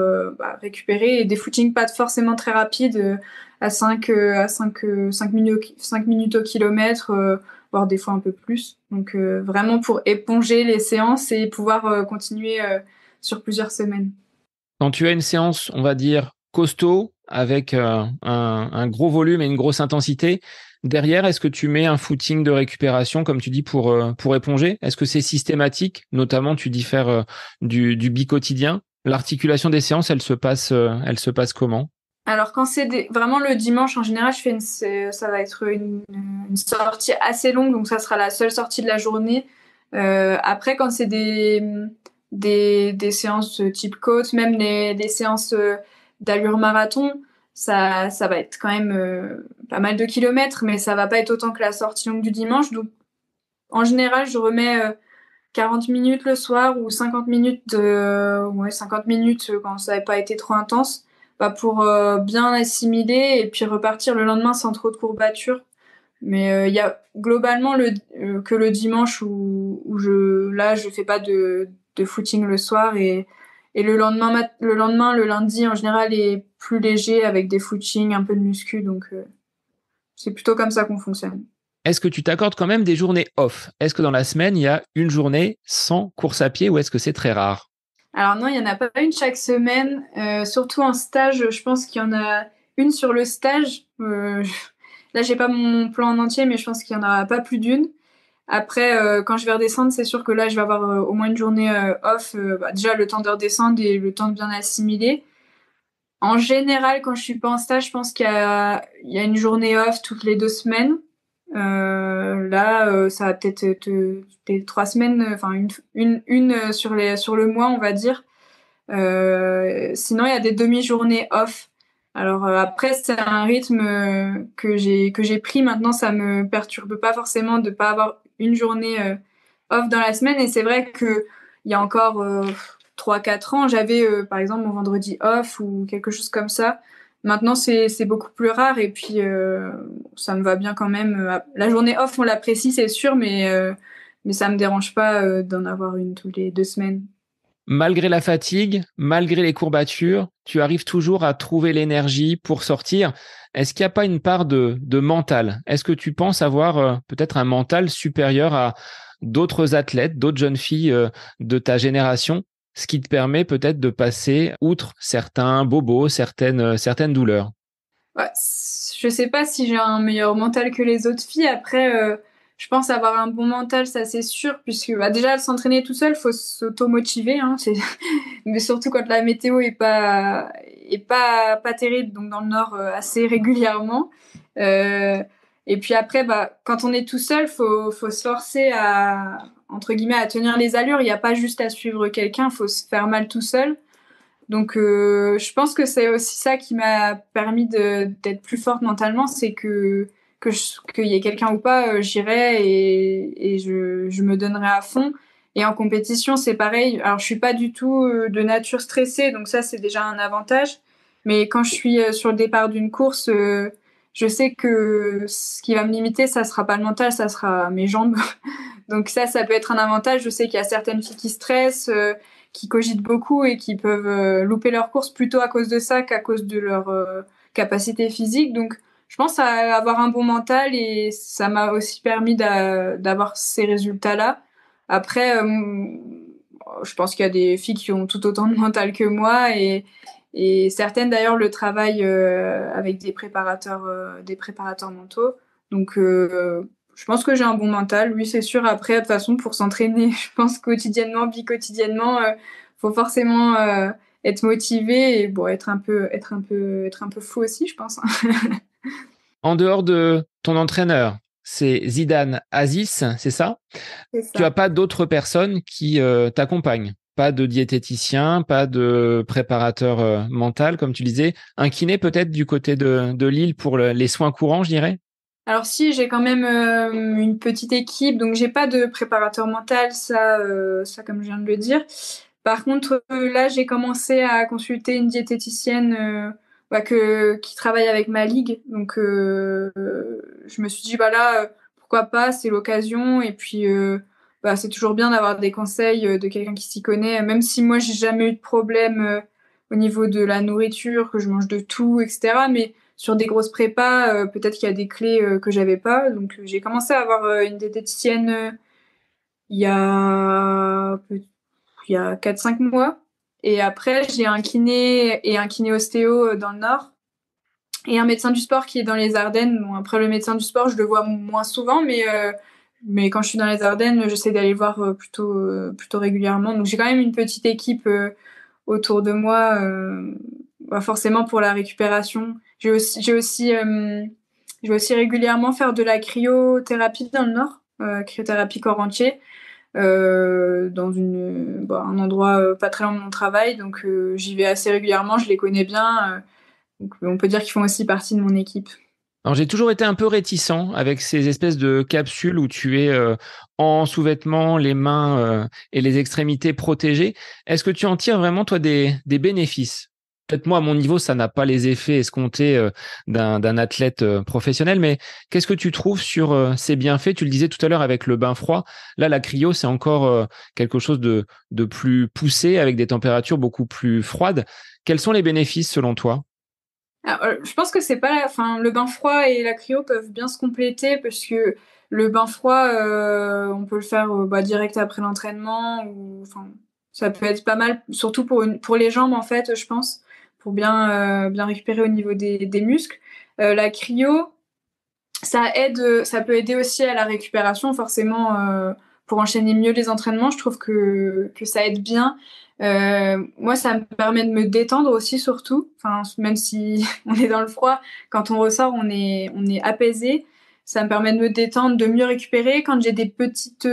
récupérer, et des footings pas forcément très rapides, à 5 minutes, 5 minutes au kilomètre, voire des fois un peu plus. Donc vraiment pour éponger les séances et pouvoir continuer sur plusieurs semaines. Quand tu as une séance, on va dire, costaud, avec un gros volume et une grosse intensité, derrière, est-ce que tu mets un footing de récupération, comme tu dis, pour éponger? Est-ce que c'est systématique? Notamment, tu diffères du bi-quotidien. L'articulation des séances, elle se passe comment? Alors quand c'est vraiment le dimanche, en général, ça va être une sortie assez longue, donc ça sera la seule sortie de la journée. Après, quand c'est des séances type côte, même les séances d'allure marathon, ça va être quand même pas mal de kilomètres, mais ça va pas être autant que la sortie longue du dimanche. Donc en général, je remets 40 minutes le soir ou 50 minutes 50 minutes quand ça n'avait pas été trop intense, pour bien assimiler et puis repartir le lendemain sans trop de courbatures. Mais il y a globalement que le dimanche où je fais pas de footing le soir, et le lundi en général est plus léger avec des footings, un peu de muscu, donc c'est plutôt comme ça qu'on fonctionne. Est-ce que tu t'accordes quand même des journées off? Est-ce que dans la semaine, il y a une journée sans course à pied, ou est-ce que c'est très rare? Alors non, il y en a pas une chaque semaine, surtout en stage. Je pense qu'il y en a une sur le stage. Là, j'ai pas mon plan en entier, mais je pense qu'il y en aura pas plus d'une. Après, quand je vais redescendre, c'est sûr que là, je vais avoir au moins une journée off. Déjà, le temps de redescendre et le temps de bien assimiler. En général, quand je suis pas en stage, je pense qu'il y a une journée off toutes les 2 semaines. Là, ça va peut-être être 3 semaines, enfin une sur le mois, on va dire. Sinon, il y a des demi-journées off. Alors après, c'est un rythme que j'ai pris. Maintenant, ça me perturbe pas forcément de pas avoir une journée off dans la semaine. Et c'est vrai que il y a encore 3-4 ans, j'avais par exemple mon vendredi off ou quelque chose comme ça. Maintenant, c'est beaucoup plus rare et puis ça me va bien quand même. La journée off, on l'apprécie, c'est sûr, mais ça me dérange pas d'en avoir une tous les 2 semaines. Malgré la fatigue, malgré les courbatures, tu arrives toujours à trouver l'énergie pour sortir. Est-ce qu'il n'y a pas une part de mental? Est-ce que tu penses avoir peut-être un mental supérieur à d'autres athlètes, d'autres jeunes filles de ta génération, ce qui te permet peut-être de passer outre certains bobos, certaines douleurs? Ouais, je sais pas si j'ai un meilleur mental que les autres filles. Après, je pense avoir un bon mental, ça c'est sûr, puisque bah, déjà s'entraîner tout seul, faut s'auto-motiver, hein, mais surtout quand la météo est pas terrible, donc dans le nord assez régulièrement. Euh, et puis après, bah, quand on est tout seul, faut se forcer à entre guillemets à tenir les allures. Il n'y a pas juste à suivre quelqu'un, faut se faire mal tout seul. Donc, je pense que c'est aussi ça qui m'a permis d'être plus forte mentalement, c'est qu'il y ait quelqu'un ou pas, j'irai et je me donnerai à fond. Et en compétition, c'est pareil. Alors, je suis pas du tout de nature stressée, donc ça, c'est déjà un avantage. Mais quand je suis sur le départ d'une course, je sais que ce qui va me limiter, ça sera pas le mental, ça sera mes jambes. Donc ça peut être un avantage. Je sais qu'il y a certaines filles qui stressent, qui cogitent beaucoup et qui peuvent louper leur course plutôt à cause de ça qu'à cause de leur capacité physique. Donc je pense à avoir un bon mental et ça m'a aussi permis d'avoir ces résultats-là. Après, je pense qu'il y a des filles qui ont tout autant de mental que moi et certaines d'ailleurs le travaillent avec des préparateurs mentaux. Donc je pense que j'ai un bon mental, oui, c'est sûr. Après, de toute façon, pour s'entraîner, je pense quotidiennement, biquotidiennement, faut forcément être motivé et bon, être un peu fou aussi, je pense. En dehors de ton entraîneur, c'est Zidane Aziz, c'est ça? C'est Tu as ça. pas d'autres personnes qui t'accompagnent? Pas de diététicien, pas de préparateur mental, comme tu disais. Un kiné peut-être du côté de Lille pour les soins courants, je dirais? Alors si, j'ai quand même une petite équipe, donc j'ai pas de préparateur mental, ça comme je viens de le dire. Par contre, là, j'ai commencé à consulter une diététicienne bah, qui travaille avec ma ligue. Donc, je me suis dit, bah là, pourquoi pas, c'est l'occasion. Et puis, bah, c'est toujours bien d'avoir des conseils de quelqu'un qui s'y connaît. Même si moi, j'ai jamais eu de problème au niveau de la nourriture, que je mange de tout, etc. Mais sur des grosses prépas, peut-être qu'il y a des clés que j'avais pas. Donc, j'ai commencé à avoir une diététicienne il y a il y a 4-5 mois. Et après, j'ai un kiné et un kiné ostéo dans le Nord. Et un médecin du sport qui est dans les Ardennes. Bon, après, le médecin du sport, je le vois moins souvent, mais quand je suis dans les Ardennes, j'essaie d'aller le voir plutôt régulièrement. Donc, j'ai quand même une petite équipe autour de moi, bah, forcément pour la récupération. Je vais aussi régulièrement faire de la cryothérapie dans le Nord, cryothérapie corps entier dans un endroit pas très loin de mon travail. Donc j'y vais assez régulièrement, je les connais bien. Donc on peut dire qu'ils font aussi partie de mon équipe. Alors j'ai toujours été un peu réticent avec ces espèces de capsules où tu es en sous-vêtements, les mains et les extrémités protégées. Est-ce que tu en tires vraiment toi des bénéfices? Peut-être moi à mon niveau ça n'a pas les effets escomptés d'un athlète professionnel, mais qu'est-ce que tu trouves sur ces bienfaits? Tu le disais tout à l'heure avec le bain froid. Là la cryo c'est encore quelque chose de plus poussé avec des températures beaucoup plus froides. Quels sont les bénéfices selon toi? Alors, je pense que c'est pas, enfin, le bain froid et la cryo peuvent bien se compléter parce que le bain froid, on peut le faire bah, direct après l'entraînement ou, enfin, ça peut être pas mal, surtout pour les jambes en fait, je pense, pour bien récupérer au niveau des muscles. La cryo, ça peut aider aussi à la récupération, forcément, pour enchaîner mieux les entraînements. Je trouve que ça aide bien. Moi, ça me permet de me détendre aussi, surtout. Enfin, même si on est dans le froid, quand on ressort, on est apaisé. Ça me permet de me détendre, de mieux récupérer. Quand j'ai des petites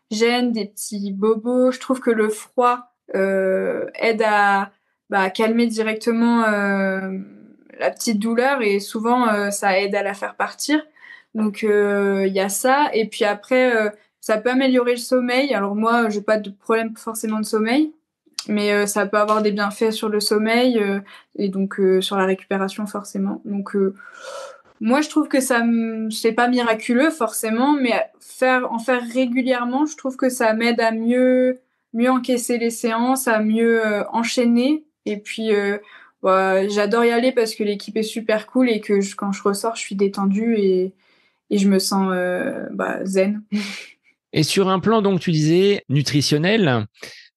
gênes, des petits bobos, je trouve que le froid aide à bah, calmer directement la petite douleur et souvent ça aide à la faire partir. Donc il y a ça et puis après ça peut améliorer le sommeil. Alors moi j'ai pas de problème forcément de sommeil ça peut avoir des bienfaits sur le sommeil et donc sur la récupération forcément. Donc moi je trouve que c'est pas miraculeux forcément, mais en faire régulièrement, je trouve que ça m'aide à mieux encaisser les séances, à mieux enchaîner. Et puis j'adore y aller parce que l'équipe est super cool et que quand je ressors, je suis détendue et je me sens zen. Et sur un plan, donc, tu disais nutritionnel,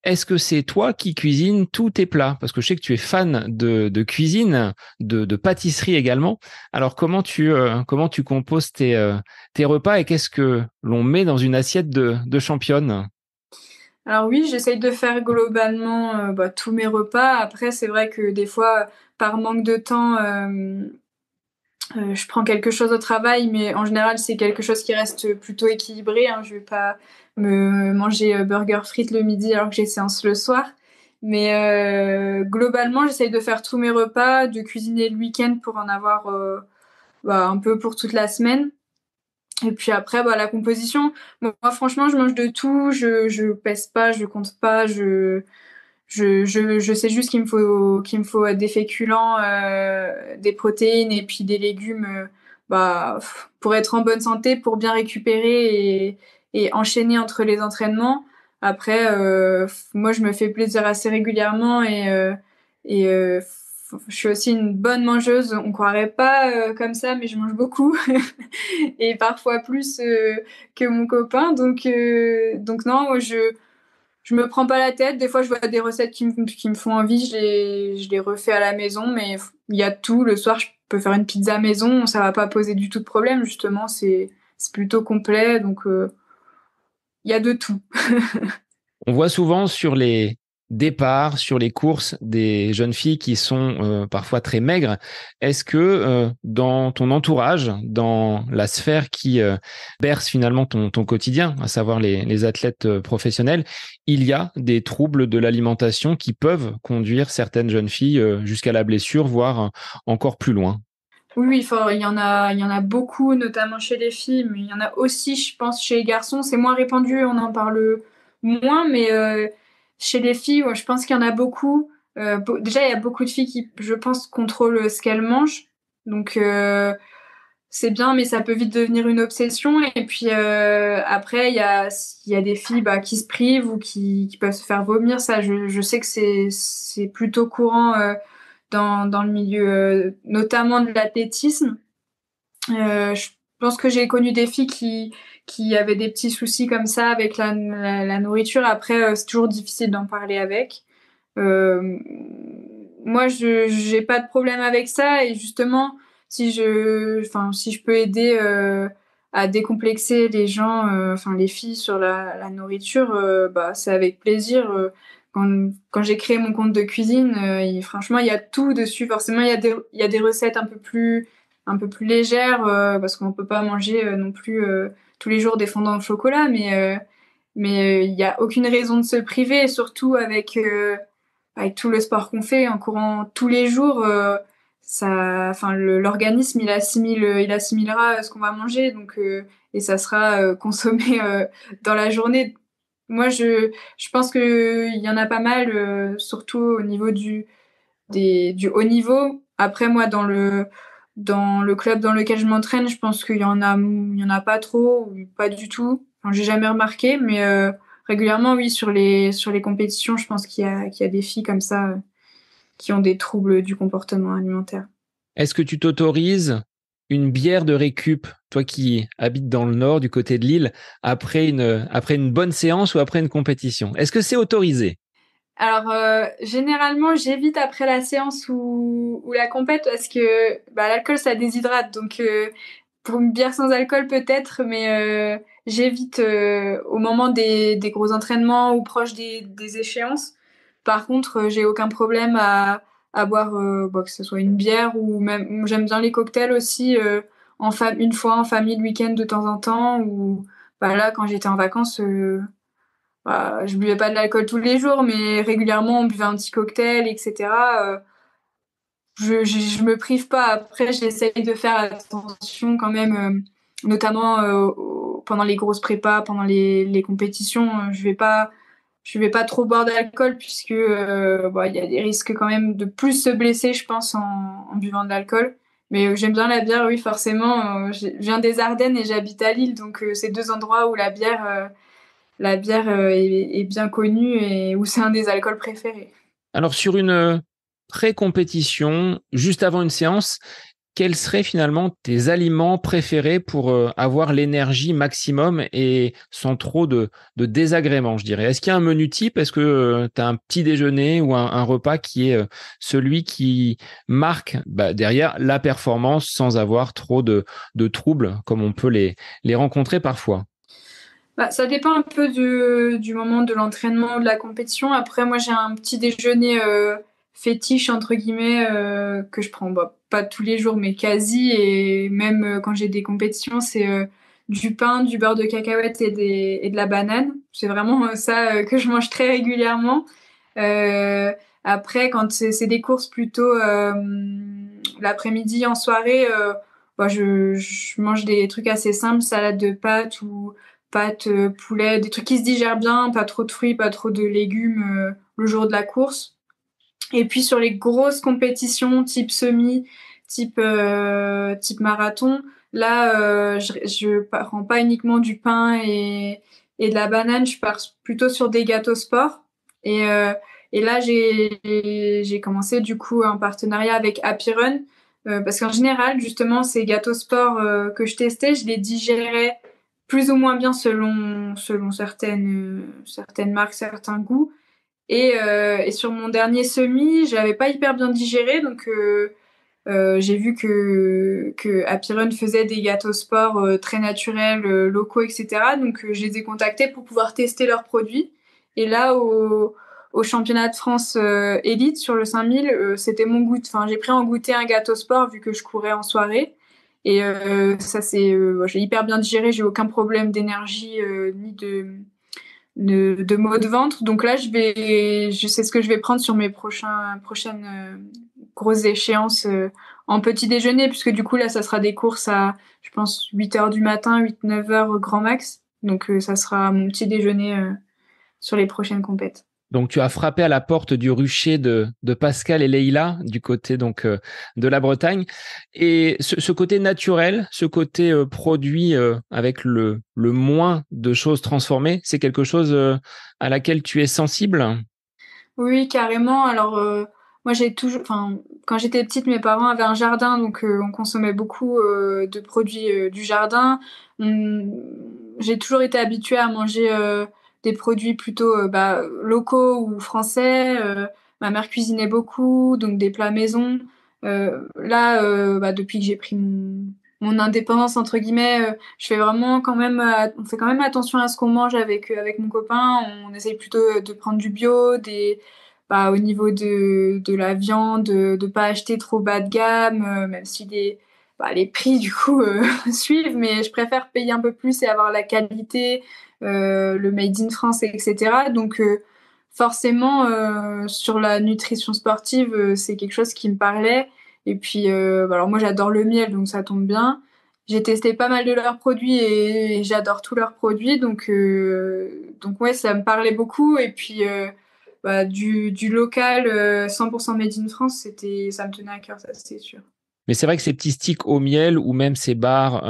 est-ce que c'est toi qui cuisines tous tes plats? Parce que je sais que tu es fan de cuisine, de pâtisserie également. Alors, comment tu composes tes repas et qu'est-ce que l'on met dans une assiette de championne? Alors oui, j'essaye de faire globalement tous mes repas. Après, c'est vrai que des fois, par manque de temps, je prends quelque chose au travail, mais en général, c'est quelque chose qui reste plutôt équilibré, hein. Je vais pas me manger burger frites le midi alors que j'ai séance le soir. Mais globalement, j'essaye de faire tous mes repas, de cuisiner le week-end pour en avoir un peu pour toute la semaine. Et puis après, la composition, bon, moi franchement, je mange de tout, je pèse pas, je compte pas, je sais juste qu'il me faut des féculents, des protéines et puis des légumes, pour être en bonne santé, pour bien récupérer et enchaîner entre les entraînements. Après, moi, je me fais plaisir assez régulièrement et je suis aussi une bonne mangeuse. On croirait pas comme ça, mais je mange beaucoup et parfois plus que mon copain. Donc non, moi, je me prends pas la tête. Des fois, je vois des recettes qui me font envie, je les refais à la maison, mais il y a tout. Le soir, je peux faire une pizza maison, ça va pas poser du tout de problème, justement, c'est plutôt complet, donc il y a de tout. On voit souvent sur les départs, sur les courses, des jeunes filles qui sont parfois très maigres. Est-ce que dans ton entourage, dans la sphère qui berce finalement ton quotidien, à savoir les athlètes professionnels, il y a des troubles de l'alimentation qui peuvent conduire certaines jeunes filles jusqu'à la blessure, voire encore plus loin? Oui, oui, il y en a beaucoup, notamment chez les filles, mais il y en a aussi, je pense, chez les garçons. C'est moins répandu, on en parle moins, mais chez les filles, ouais, je pense qu'il y en a beaucoup. Déjà, il y a beaucoup de filles qui, je pense, contrôlent ce qu'elles mangent. Donc, c'est bien, mais ça peut vite devenir une obsession. Et puis après, il y a des filles qui se privent ou qui peuvent se faire vomir. Ça, je sais que c'est plutôt courant dans le milieu, notamment de l'athlétisme. Je pense que j'ai connu des filles qui avaient des petits soucis comme ça avec la nourriture. Après, c'est toujours difficile d'en parler avec. Euh, Moi, je j'ai pas de problème avec ça et justement, si je peux aider à décomplexer les gens, les filles sur la nourriture, c'est avec plaisir. Quand j'ai créé mon compte de cuisine, franchement, il y a tout dessus. Forcément, il y a des recettes un peu plus légères parce qu'on peut pas manger non plus tous les jours des fondants au chocolat, mais il y a aucune raison de se priver, surtout avec tout le sport qu'on fait en courant tous les jours, l'organisme il assimilera ce qu'on va manger, donc et ça sera consommé dans la journée. Moi, je pense que il y en a pas mal, surtout au niveau du haut niveau. Après, moi, dans le club dans lequel je m'entraîne, je pense il y en a pas trop ou pas du tout. Enfin, j'ai jamais remarqué, mais régulièrement, oui, sur les compétitions, je pense qu'il y a des filles comme ça qui ont des troubles du comportement alimentaire. Est-ce que tu t'autorises une bière de récup, toi qui habites dans le nord, du côté de Lille, après une bonne séance ou après une compétition? Est-ce que c'est autorisé? Alors, généralement, j'évite après la séance ou la compète parce que l'alcool, ça déshydrate. Donc, pour une bière sans alcool, peut-être, mais j'évite au moment des gros entraînements ou proche des échéances. Par contre, j'ai aucun problème à boire, que ce soit une bière ou même, j'aime bien les cocktails aussi, une fois en famille le week-end de temps en temps. Ou là, quand j'étais en vacances, je buvais pas de l'alcool tous les jours, mais régulièrement on buvait un petit cocktail, etc. Je me prive pas. Après, j'essaye de faire attention quand même, notamment pendant les grosses prépas, pendant les compétitions. Je vais pas. je vais pas trop boire d'alcool puisque il y a des risques quand même de plus se blesser, je pense, en buvant de l'alcool. Mais j'aime bien la bière, oui, forcément. Je viens des Ardennes et j'habite à Lille, donc c'est deux endroits où la bière est bien connue et où c'est un des alcools préférés. Alors sur une pré-compétition, juste avant une séance, quels seraient finalement tes aliments préférés pour avoir l'énergie maximum et sans trop de désagréments, je dirais? Est-ce qu'il y a un menu type? Est-ce que tu as un petit déjeuner ou un repas qui est celui qui marque derrière la performance sans avoir trop de troubles comme on peut les rencontrer parfois? Ça dépend un peu du moment de l'entraînement, de la compétition. Après, moi, j'ai un petit déjeuner fétiche, entre guillemets, que je prends pas tous les jours, mais quasi. Et même quand j'ai des compétitions, c'est du pain, du beurre de cacahuète et de la banane. C'est vraiment ça que je mange très régulièrement. Euh, Après, quand c'est des courses plutôt l'après-midi, en soirée, je mange des trucs assez simples, salade de pâtes ou pâtes, poulet, des trucs qui se digèrent bien, pas trop de fruits, pas trop de légumes le jour de la course. Et puis sur les grosses compétitions type semi, type marathon, là je prends pas uniquement du pain et de la banane, je pars plutôt sur des gâteaux sport. Et euh, et là j'ai commencé du coup un partenariat avec Happy Run parce qu'en général justement ces gâteaux sport que je testais, je les digérais plus ou moins bien selon certaines marques, certains goûts. Et sur mon dernier semi, je l'avais pas hyper bien digéré, donc j'ai vu que Happy Run faisait des gâteaux sport très naturels, locaux, etc. Donc je les ai contactés pour pouvoir tester leurs produits. Et là, au championnat de France élite sur le 5000, c'était mon goût. Enfin, j'ai pris en goûter un gâteau sport vu que je courais en soirée. Et j'ai hyper bien digéré, j'ai aucun problème d'énergie ni de maux de ventre. Donc là, je sais ce que je vais prendre sur mes prochaines grosses échéances en petit déjeuner, puisque du coup, là, ça sera des courses à, je pense, 8 heures du matin, 8-9 heures grand max. Donc ça sera mon petit déjeuner sur les prochaines compètes. Donc, tu as frappé à la porte du rucher de Pascal et Leïla, du côté donc de la Bretagne. Et ce côté naturel, ce côté produit avec le moins de choses transformées, c'est quelque chose à laquelle tu es sensible? Oui, carrément. Alors, moi, quand j'étais petite, mes parents avaient un jardin, donc on consommait beaucoup de produits du jardin. On- J'ai toujours été habituée à manger des produits plutôt locaux ou français. Ma mère cuisinait beaucoup, donc des plats maison. Là, depuis que j'ai pris mon indépendance entre guillemets, je fais vraiment quand même, on fait quand même attention à ce qu'on mange avec mon copain. On essaye plutôt de prendre du bio, au niveau de la viande, de pas acheter trop bas de gamme, même si les prix du coup suivent, mais je préfère payer un peu plus et avoir la qualité, le made in France, etc. Donc forcément, sur la nutrition sportive, c'est quelque chose qui me parlait. Et puis, alors moi j'adore le miel, donc ça tombe bien. J'ai testé pas mal de leurs produits et j'adore tous leurs produits, donc ouais, ça me parlait beaucoup. Et puis du local 100% made in France, ça me tenait à cœur, ça c'est sûr. Mais c'est vrai que ces petits sticks au miel ou même ces bars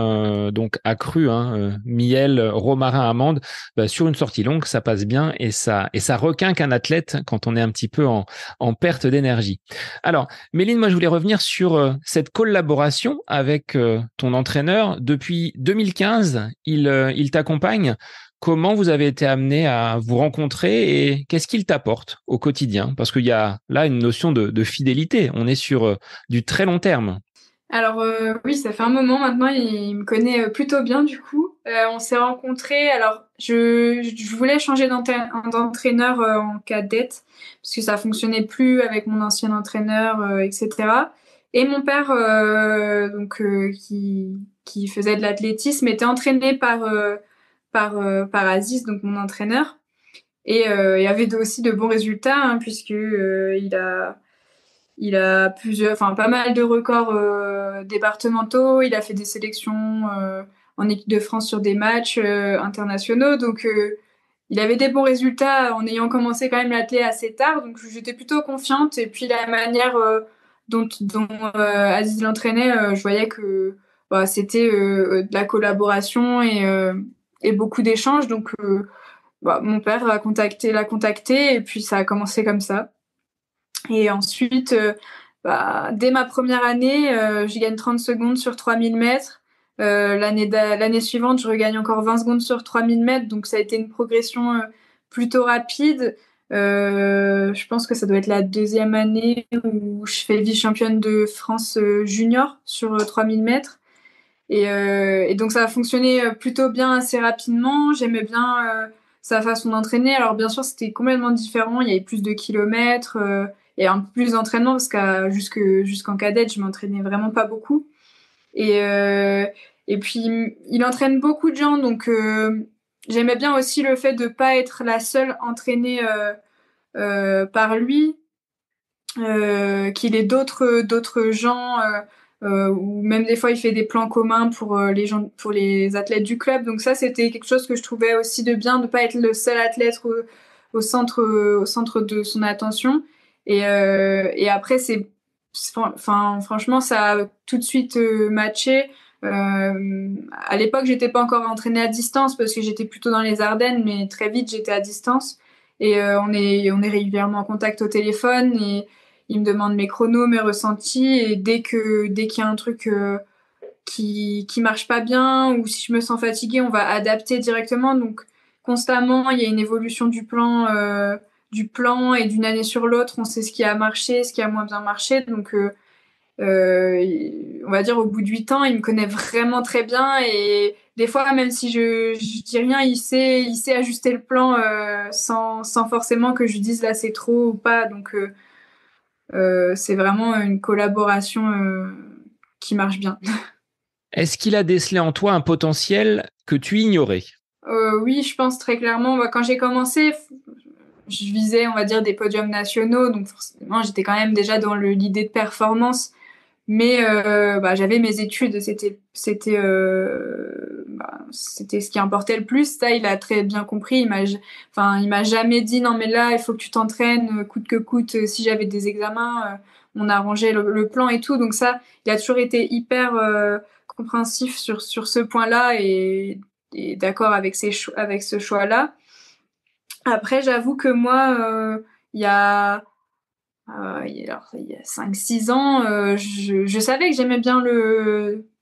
donc accrus, hein, miel, romarin, amande, sur une sortie longue, ça passe bien et ça requinque un athlète quand on est un petit peu en perte d'énergie. Alors, Méline, moi je voulais revenir sur cette collaboration avec ton entraîneur. Depuis 2015, il t'accompagne. Comment vous avez été amené à vous rencontrer et qu'est-ce qu'il t'apporte au quotidien? Parce qu'il y a là une notion de fidélité. On est sur du très long terme. Alors oui, ça fait un moment maintenant, il me connaît plutôt bien du coup. On s'est rencontrés, alors je voulais changer d'entraîneur en cadette, parce que ça fonctionnait plus avec mon ancien entraîneur, etc. Et mon père, qui faisait de l'athlétisme, était entraîné par Aziz, donc mon entraîneur. Et il avait aussi de bons résultats, hein, puisque il a pas mal de records départementaux. Il a fait des sélections en équipe de France sur des matchs internationaux. Donc, il avait des bons résultats en ayant commencé quand même l'athlé assez tard, donc j'étais plutôt confiante. Et puis la manière dont Aziz l'entraînait, je voyais que c'était de la collaboration et beaucoup d'échanges. Donc mon père l'a contacté et puis ça a commencé comme ça. Et ensuite, dès ma première année, je gagne 30 secondes sur 3000 mètres. L'année suivante, je regagne encore 20 secondes sur 3000 mètres. Donc, ça a été une progression plutôt rapide. Je pense que ça doit être la deuxième année où je fais vice-championne de France junior sur 3000 mètres. Et donc, ça a fonctionné plutôt bien assez rapidement. J'aimais bien sa façon d'entraîner. Alors, bien sûr, c'était complètement différent. Il y avait plus de kilomètres et un peu plus d'entraînement parce jusqu'en cadette, je m'entraînais vraiment pas beaucoup. Et puis, il entraîne beaucoup de gens. Donc, j'aimais bien aussi le fait de pas être la seule entraînée par lui, qu'il ait d'autres gens. Ou même des fois il fait des plans communs pour les athlètes du club. Donc ça c'était quelque chose que je trouvais aussi de bien, de pas être le seul athlète au centre de son attention. Et après franchement ça a tout de suite matché. À l'époque j'étais pas encore entraînée à distance parce que j'étais plutôt dans les Ardennes, mais très vite j'étais à distance. Et on est régulièrement en contact au téléphone et il me demande mes chronos, mes ressentis, et dès qu'il y a un truc qui marche pas bien ou si je me sens fatiguée, on va adapter directement. Donc constamment, il y a une évolution du plan et d'une année sur l'autre, on sait ce qui a marché, ce qui a moins bien marché. Donc on va dire au bout de 8 ans, il me connaît vraiment très bien et des fois, même si je dis rien, il sait ajuster le plan sans forcément que je dise là c'est trop ou pas. Donc c'est vraiment une collaboration qui marche bien. Est-ce qu'il a décelé en toi un potentiel que tu ignorais? Oui, je pense très clairement. Quand j'ai commencé, je visais, on va dire, des podiums nationaux, donc forcément, j'étais quand même déjà dans l'idée de performance. Mais j'avais mes études, c'était ce qui importait le plus. Ça, il a très bien compris. Il m'a jamais dit non mais là, il faut que tu t'entraînes coûte que coûte. Si j'avais des examens, on arrangeait le plan et tout. Donc ça, il a toujours été hyper compréhensif sur ce point-là et d'accord avec avec ce choix-là. Après, j'avoue que moi, il y a il y a 5-6 ans, je savais que j'aimais bien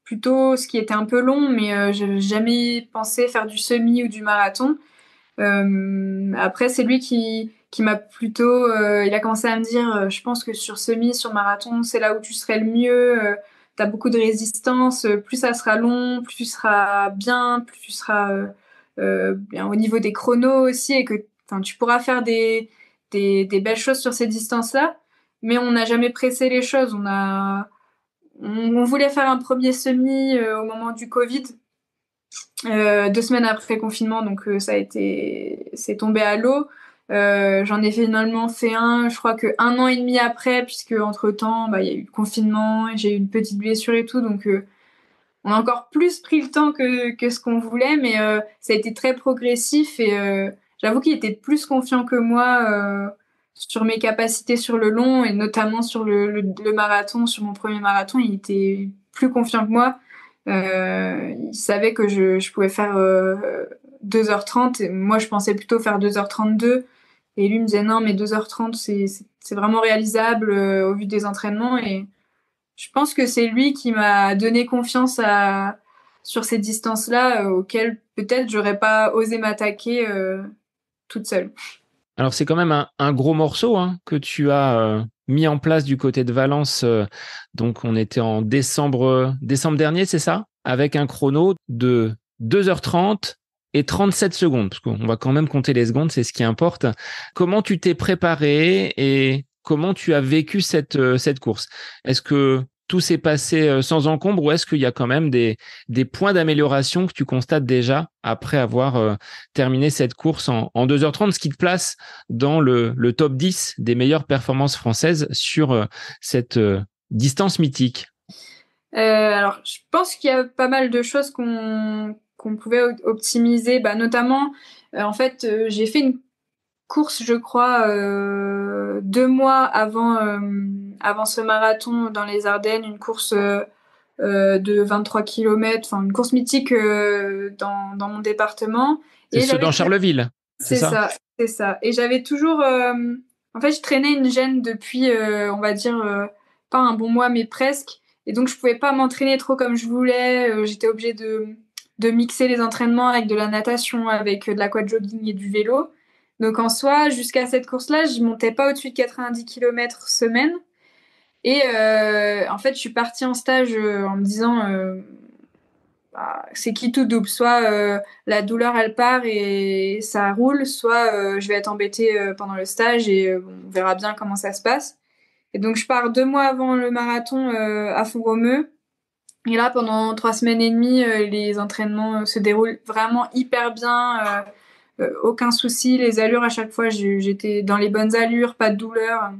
plutôt ce qui était un peu long, mais je n'avais jamais pensé faire du semi ou du marathon. Après, c'est lui qui m'a plutôt... il a commencé à me dire, je pense que sur semi, sur marathon, c'est là où tu serais le mieux. Tu as beaucoup de résistance. Plus ça sera long, plus tu seras bien, plus tu seras bien au niveau des chronos aussi et que tu pourras faire des belles choses sur ces distances-là. Mais on n'a jamais pressé les choses. On voulait faire un premier semi au moment du Covid. 2 semaines après le confinement, donc c'est tombé à l'eau. J'en ai finalement fait un, je crois que 1 an et demi après, puisque entre-temps, il y a eu le confinement, j'ai eu une petite blessure et tout, donc on a encore plus pris le temps que ce qu'on voulait, mais ça a été très progressif et j'avoue qu'il était plus confiant que moi sur mes capacités sur le long et notamment sur le marathon, sur mon premier marathon, il était plus confiant que moi. Il savait que je pouvais faire 2h30 et moi je pensais plutôt faire 2h32 et lui me disait non mais 2h30 c'est vraiment réalisable au vu des entraînements et je pense que c'est lui qui m'a donné confiance sur ces distances-là auxquelles peut-être j'aurais pas osé m'attaquer toute seule. Alors, c'est quand même un gros morceau hein, que tu as mis en place du côté de Valence. Donc, on était en décembre dernier, c'est ça? Avec un chrono de 2h30 et 37 secondes. Parce qu'on va quand même compter les secondes, c'est ce qui importe. Comment tu t'es préparé et comment tu as vécu cette course? Est-ce que tout s'est passé sans encombre ou est-ce qu'il y a quand même des points d'amélioration que tu constates déjà après avoir terminé cette course en 2h30, ce qui te place dans le top 10 des meilleures performances françaises sur cette distance mythique? Alors, je pense qu'il y a pas mal de choses qu'on pouvait optimiser, notamment, en fait, j'ai fait une course, je crois, 2 mois avant ce marathon dans les Ardennes, une course de 23 kilomètres, enfin une course mythique dans mon département. C'est ceux dans Charleville, c'est ça? C'est ça. Et j'avais toujours... en fait, je traînais une gêne depuis, on va dire, pas un bon mois, mais presque. Et donc, je pouvais pas m'entraîner trop comme je voulais. J'étais obligée de mixer les entraînements avec de la natation, avec de l'aquajogging et du vélo. Donc, en soi, jusqu'à cette course-là, je montais pas au-dessus de 90 kilomètres semaine. Et en fait, je suis partie en stage en me disant c'est qui tout double. Soit la douleur elle part et ça roule, soit je vais être embêtée pendant le stage et on verra bien comment ça se passe. Et donc je pars 2 mois avant le marathon à Font-Romeu. Et là, pendant 3 semaines et demie, les entraînements se déroulent vraiment hyper bien. Aucun souci, les allures à chaque fois, j'étais dans les bonnes allures, pas de douleur.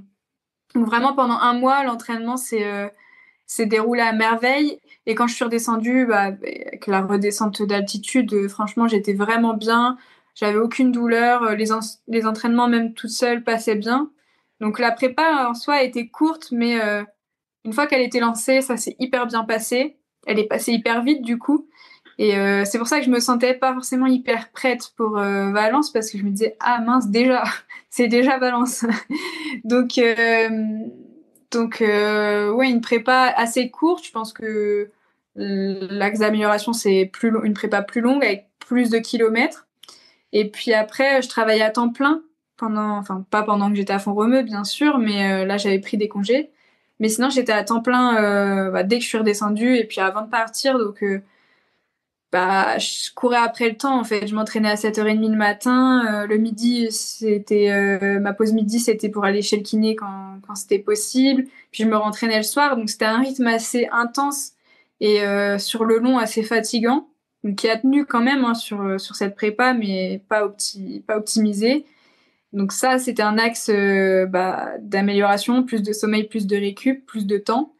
Donc vraiment pendant un mois, l'entraînement s'est déroulé à merveille. Et quand je suis redescendue, avec la redescente d'altitude, franchement, j'étais vraiment bien. J'avais aucune douleur. Les entraînements, même toute seule, passaient bien. Donc la prépa en soi a été courte, mais une fois qu'elle était lancée, ça s'est hyper bien passé. Elle est passée hyper vite du coup. Et c'est pour ça que je me sentais pas forcément hyper prête pour Valence, parce que je me disais, ah mince, déjà, c'est déjà Valence. Donc, ouais, une prépa assez courte. Je pense que l'axe d'amélioration, c'est une prépa plus longue avec plus de kilomètres. Et puis après, je travaillais à temps plein enfin, pas pendant que j'étais à Font-Romeu, bien sûr, mais là, j'avais pris des congés. Mais sinon, j'étais à temps plein dès que je suis redescendue et puis avant de partir. Donc, je courais après le temps, en fait. Je m'entraînais à 7h30 le matin. Le midi, ma pause midi, c'était pour aller chez le kiné quand c'était possible. Puis je me rentraînais le soir. Donc, c'était un rythme assez intense et sur le long, assez fatigant. Donc, qui a tenu quand même hein, sur cette prépa, mais pas optimisé. Donc ça, c'était un axe d'amélioration, plus de sommeil, plus de récup, plus de temps.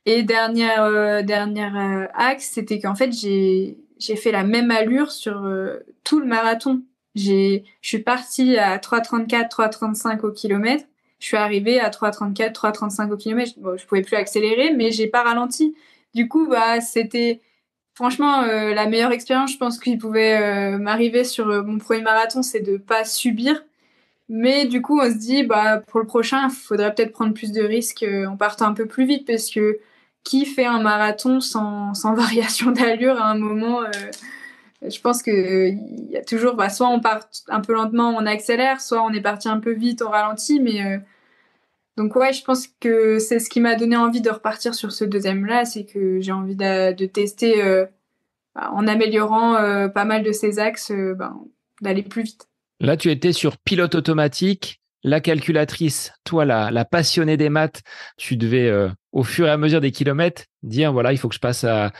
Et dernière axe, c'était qu'en fait, j'ai fait la même allure sur tout le marathon. Je suis partie à 3,34, 3,35 au kilomètre. Je suis arrivée à 3,34, 3,35 au kilomètre. Bon, je pouvais plus accélérer, mais j'ai pas ralenti. Du coup, c'était franchement la meilleure expérience, je pense, qu'il pouvait m'arriver sur mon premier marathon, c'est de pas subir. Mais du coup, on se dit, pour le prochain, il faudrait peut-être prendre plus de risques en partant un peu plus vite, parce que qui fait un marathon sans variation d'allure à un moment je pense que il y a toujours, soit on part un peu lentement, on accélère, soit on est parti un peu vite, on ralentit. Mais donc ouais, je pense que c'est ce qui m'a donné envie de repartir sur ce deuxième-là, c'est que j'ai envie de tester en améliorant pas mal de ces axes, d'aller plus vite. Là, tu étais sur pilote automatique, la calculatrice, toi, la passionnée des maths, tu devais, au fur et à mesure des kilomètres, dire, voilà, il faut que je passe à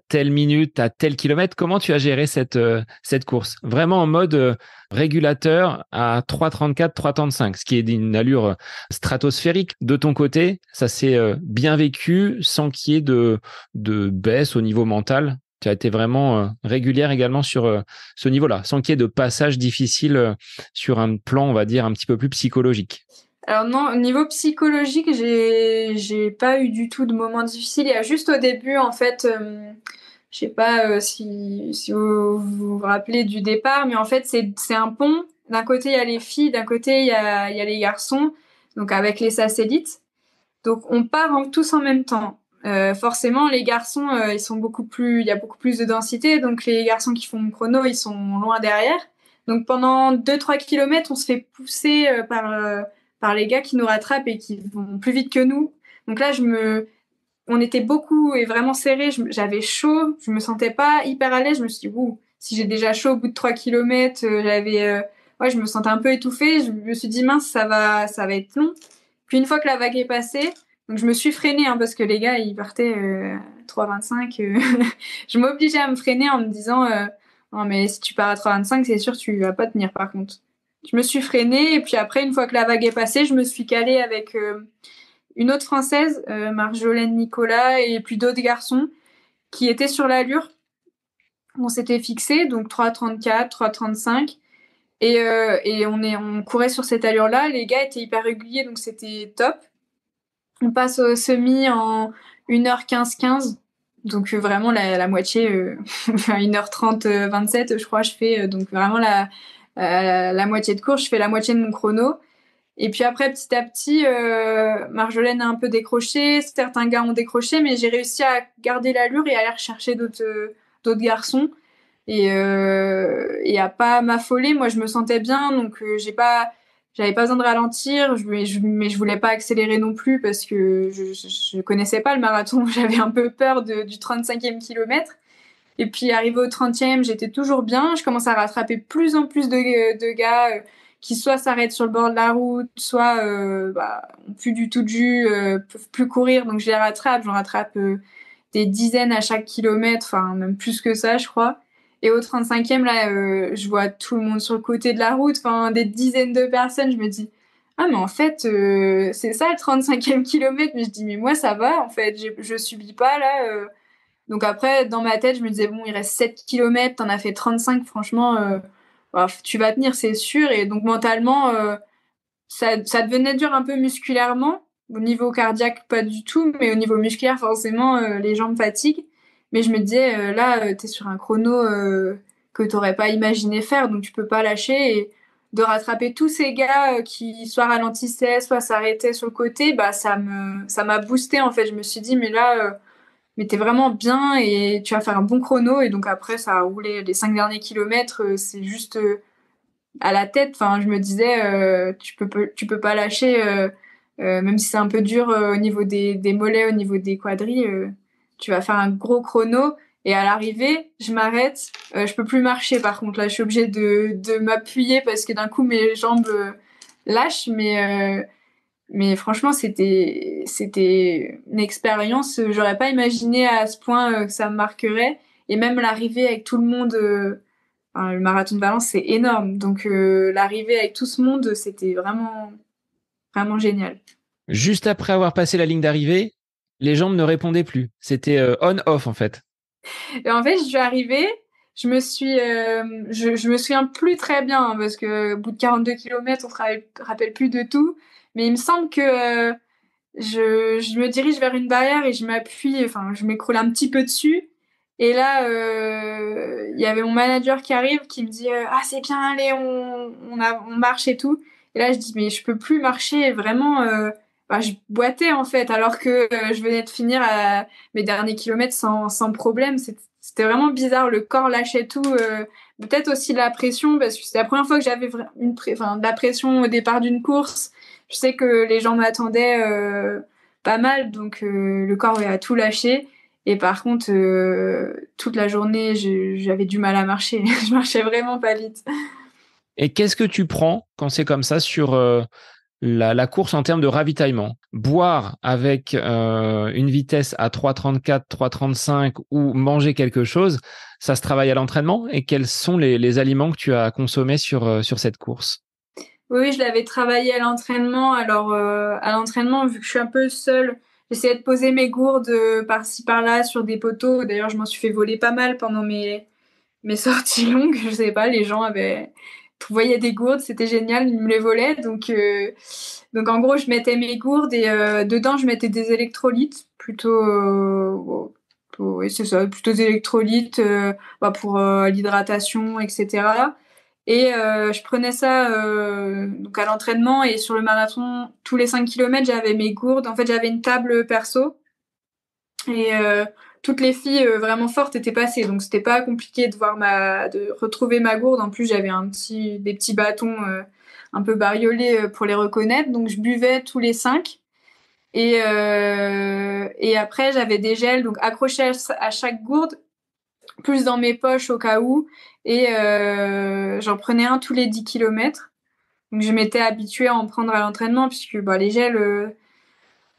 telle minute, à tel kilomètre. Comment tu as géré cette course? Vraiment en mode régulateur à 3,34, 3,35, ce qui est d'une allure stratosphérique. De ton côté, ça s'est bien vécu sans qu'il y ait de baisse au niveau mental? Tu as été vraiment régulière également sur ce niveau-là, sans qu'il y ait de passage difficile sur un plan, on va dire, un petit peu plus psychologique. Alors non, au niveau psychologique, j'ai pas eu du tout de moments difficiles. Il y a juste au début, en fait, je sais pas si vous rappelez du départ, mais en fait, c'est un pont. D'un côté, il y a les filles, d'un côté, il y a les garçons, donc avec les satellites. Donc on part tous en même temps. Forcément, les garçons, il y a beaucoup plus de densité, donc les garçons qui font le chrono, ils sont loin derrière. Donc pendant 2-3 kilomètres, on se fait pousser par les gars qui nous rattrapent et qui vont plus vite que nous. Donc là, on était beaucoup et vraiment serrés. J'avais chaud, je me sentais pas hyper à l'aise. Je me suis dit, ouh, si j'ai déjà chaud au bout de 3 kilomètres, je me sentais un peu étouffée. Je me suis dit, mince, ça va être long. Puis une fois que la vague est passée, donc je me suis freinée hein, parce que les gars ils partaient 3,25. Je m'obligeais à me freiner en me disant non mais si tu pars à 3,25 c'est sûr tu vas pas tenir par contre. Je me suis freinée et puis après une fois que la vague est passée, je me suis calée avec une autre française, Marjolaine Nicolas et puis d'autres garçons qui étaient sur l'allure. on s'était fixé, donc 3,34, 3,35. Et on courait sur cette allure-là. Les gars étaient hyper réguliers, donc c'était top. On passe au semi en 1h15-15. Donc vraiment la moitié, 1h30, 27, je crois, je fais. Donc vraiment la moitié de course, je fais la moitié de mon chrono. Et puis après, petit à petit, Marjolaine a un peu décroché, certains gars ont décroché, mais j'ai réussi à garder l'allure et à aller rechercher d'autres garçons et à pas m'affoler. Moi, je me sentais bien, donc j'avais pas besoin de ralentir, mais je voulais pas accélérer non plus parce que je connaissais pas le marathon. J'avais un peu peur du 35e kilomètre. Et puis arrivé au 30e, j'étais toujours bien. Je commence à rattraper plus en plus de gars qui soit s'arrêtent sur le bord de la route, soit ont plus du tout de jus, peuvent plus courir. Donc je les rattrape. J'en rattrape des dizaines à chaque kilomètre, enfin même plus que ça, je crois. Et au 35e, là, je vois tout le monde sur le côté de la route, enfin des dizaines de personnes. Je me dis, ah mais en fait, c'est ça le 35e kilomètre. Mais je dis, mais moi ça va, en fait, je subis pas là. Donc après, dans ma tête, je me disais, bon, il reste 7 kilomètres, t'en as fait 35, franchement, tu vas tenir, c'est sûr. Et donc mentalement, ça devenait dur un peu musculairement. Au niveau cardiaque, pas du tout, mais au niveau musculaire, forcément, les jambes fatiguent. Mais je me disais, là, t'es sur un chrono que t'aurais pas imaginé faire, donc tu peux pas lâcher. Et de rattraper tous ces gars qui soit ralentissaient, soit s'arrêtaient sur le côté, bah ça m'a boosté en fait. Je me suis dit, mais là, mais t'es vraiment bien et tu vas faire un bon chrono. Et donc après, ça a roulé les 5 derniers kilomètres. C'est juste à la tête. Enfin, je me disais, tu peux pas lâcher, même si c'est un peu dur au niveau des mollets, au niveau des quadris. Tu vas faire un gros chrono. Et à l'arrivée, je m'arrête. Je peux plus marcher. Par contre, là, je suis obligée de m'appuyer parce que d'un coup, mes jambes lâchent. Mais franchement, c'était une expérience. J'aurais pas imaginé à ce point que ça me marquerait. Et même l'arrivée avec tout le monde. Enfin, le marathon de Valence, c'est énorme. Donc l'arrivée avec tout ce monde, c'était vraiment, vraiment génial. Juste après avoir passé la ligne d'arrivée, les jambes ne répondaient plus. C'était on-off en fait. Et en fait, je suis arrivée, je me souviens plus très bien hein, parce que au bout de 42 kilomètres, on se rappelle plus de tout. Mais il me semble que je me dirige vers une barrière et je m'appuie, enfin, je m'écroule un petit peu dessus. Et là, il y avait mon manager qui arrive, qui me dit ah c'est bien, allez, on marche et tout. Et là, je dis mais je peux plus marcher, vraiment. Je boitais en fait, alors que je venais de finir à mes derniers kilomètres sans problème. C'était vraiment bizarre, le corps lâchait tout. Peut-être aussi la pression, parce que c'était la première fois que j'avais de la pression au départ d'une course. Je sais que les gens m'attendaient pas mal, donc le corps a tout lâché. Et par contre, toute la journée, j'avais du mal à marcher. Je marchais vraiment pas vite. Et qu'est-ce que tu prends quand c'est comme ça sur la course en termes de ravitaillement? Boire avec une vitesse à 3,34, 3,35 ou manger quelque chose, ça se travaille à l'entraînement? Et quels sont les aliments que tu as consommés sur cette course? Oui, je l'avais travaillé à l'entraînement. Alors, à l'entraînement, vu que je suis un peu seule, j'essayais de poser mes gourdes par-ci, par-là sur des poteaux. D'ailleurs, je m'en suis fait voler pas mal pendant mes sorties longues. Je sais pas, les gens voyaient des gourdes, c'était génial, ils me les volaient. Donc en gros, je mettais mes gourdes et dedans, je mettais des électrolytes, oui, c'est ça, plutôt des électrolytes pour l'hydratation, etc. Et je prenais ça donc à l'entraînement et sur le marathon, tous les 5 kilomètres, j'avais mes gourdes. En fait, j'avais une table perso et toutes les filles vraiment fortes étaient passées. Donc, c'était pas compliqué de retrouver ma gourde. En plus, j'avais des petits bâtons un peu bariolés pour les reconnaître. Donc, je buvais tous les 5. Et après, j'avais des gels donc accrochés à chaque gourde, plus dans mes poches au cas où. Et j'en prenais un tous les 10 kilomètres. Donc je m'étais habituée à en prendre à l'entraînement puisque les gels,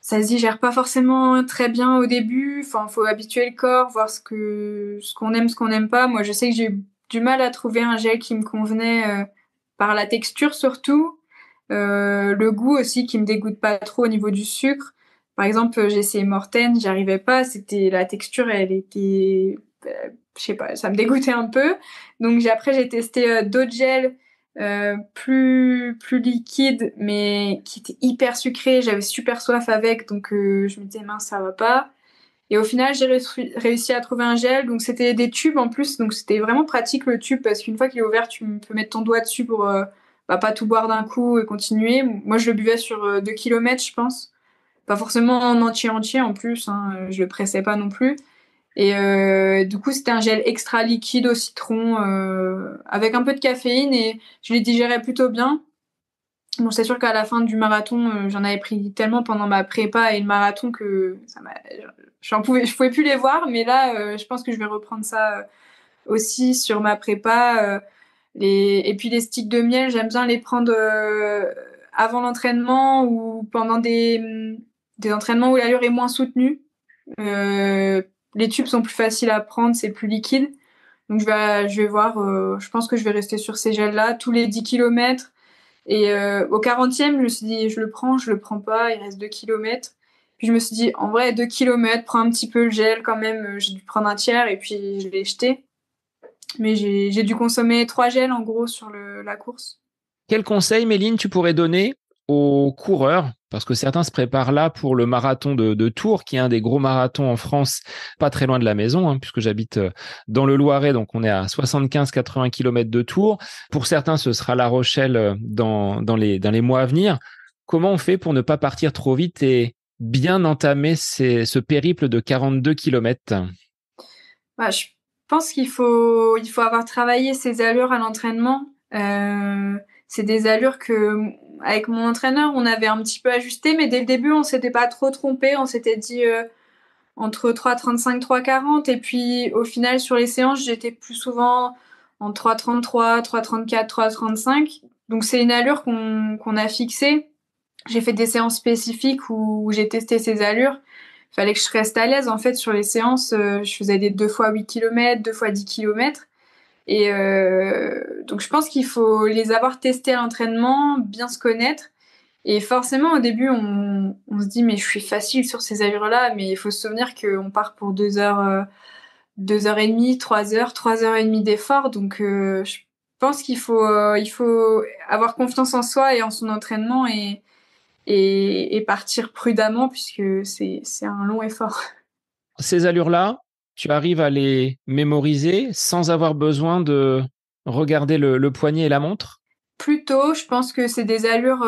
ça se digère pas forcément très bien au début. Enfin, faut habituer le corps, voir ce qu'on aime, ce qu'on n'aime pas. Moi, je sais que j'ai eu du mal à trouver un gel qui me convenait par la texture surtout. Le goût aussi qui me dégoûte pas trop au niveau du sucre. Par exemple, j'ai essayé Morten, j'y arrivais pas. C'était la texture, elle était je sais pas, ça me dégoûtait un peu. Donc après j'ai testé d'autres gels plus liquides, mais qui étaient hyper sucrés. J'avais super soif avec, donc je me disais mince, ça va pas. Et au final, j'ai réussi à trouver un gel. Donc, c'était des tubes en plus. Donc, c'était vraiment pratique le tube parce qu'une fois qu'il est ouvert, tu peux mettre ton doigt dessus pour pas tout boire d'un coup et continuer. Moi, je le buvais sur 2 kilomètres, je pense. Pas forcément en entier en plus. Hein. Je le pressais pas non plus. Et du coup, c'était un gel extra liquide au citron avec un peu de caféine et je les digérais plutôt bien. Bon, c'est sûr qu'à la fin du marathon, j'en avais pris tellement pendant ma prépa et le marathon que je pouvais plus les voir. Mais là, je pense que je vais reprendre ça aussi sur ma prépa. Et puis les sticks de miel, j'aime bien les prendre avant l'entraînement ou pendant des entraînements où l'allure est moins soutenue. Les tubes sont plus faciles à prendre, c'est plus liquide. Donc je vais voir, je pense que je vais rester sur ces gels-là tous les 10 kilomètres. Et au 40e, je me suis dit, je le prends pas, il reste 2 kilomètres. Puis je me suis dit, en vrai, 2 kilomètres, prends un petit peu le gel quand même. J'ai dû prendre un tiers et puis je l'ai jeté. Mais j'ai dû consommer 3 gels en gros sur la course. Quel conseil, Méline, tu pourrais donner aux coureurs? Parce que certains se préparent là pour le marathon de Tours, qui est un des gros marathons en France, pas très loin de la maison, hein, puisque j'habite dans le Loiret, donc on est à 75-80 km de Tours. Pour certains, ce sera La Rochelle dans les mois à venir. Comment on fait pour ne pas partir trop vite et bien entamer ce périple de 42 km? Bah, je pense qu'il faut avoir travaillé ses allures à l'entraînement. C'est des allures que, avec mon entraîneur, on avait un petit peu ajusté, mais dès le début, on s'était pas trop trompé. On s'était dit entre 3,35, 3,40. Et puis, au final, sur les séances, j'étais plus souvent en 3,33, 3,34, 3,35. Donc, c'est une allure qu'on a fixée. J'ai fait des séances spécifiques où j'ai testé ces allures. Il fallait que je reste à l'aise. En fait, sur les séances, je faisais des 2 fois 8 km, 2 fois 10 km. Et donc, je pense qu'il faut les avoir testés à l'entraînement, bien se connaître. Et forcément, au début, on se dit, mais je suis facile sur ces allures-là. Mais il faut se souvenir qu'on part pour 2 heures, 2h30, 3 heures, 3h30 d'effort. Donc, je pense qu'il faut avoir confiance en soi et en son entraînement et partir prudemment puisque c'est un long effort. Ces allures-là, tu arrives à les mémoriser sans avoir besoin de regarder le poignet et la montre? Plutôt, je pense que c'est des allures,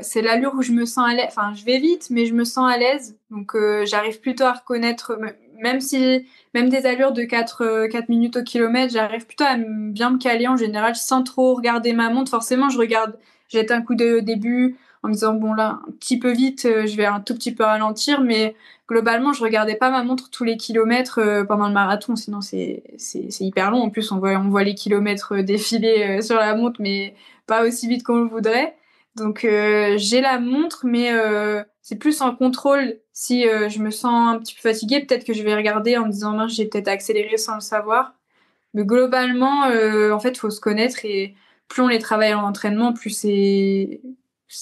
c'est l'allure où je me sens à l'aise. Enfin, je vais vite, mais je me sens à l'aise. Donc, j'arrive plutôt à reconnaître, même des allures de 4 minutes au kilomètre, j'arrive plutôt à bien me caler en général sans trop regarder ma montre. Forcément, jette un coup d'œil au début en me disant, bon là, un petit peu vite, je vais un tout petit peu ralentir, mais globalement, je regardais pas ma montre tous les kilomètres pendant le marathon, sinon c'est hyper long. En plus, on voit les kilomètres défiler sur la montre, mais pas aussi vite qu'on le voudrait. Donc j'ai la montre, mais c'est plus en contrôle. Si je me sens un petit peu fatiguée, peut-être que je vais regarder en me disant mince, j'ai peut-être accéléré sans le savoir. Mais globalement, en fait, faut se connaître et plus on les travaille en entraînement, plus c'est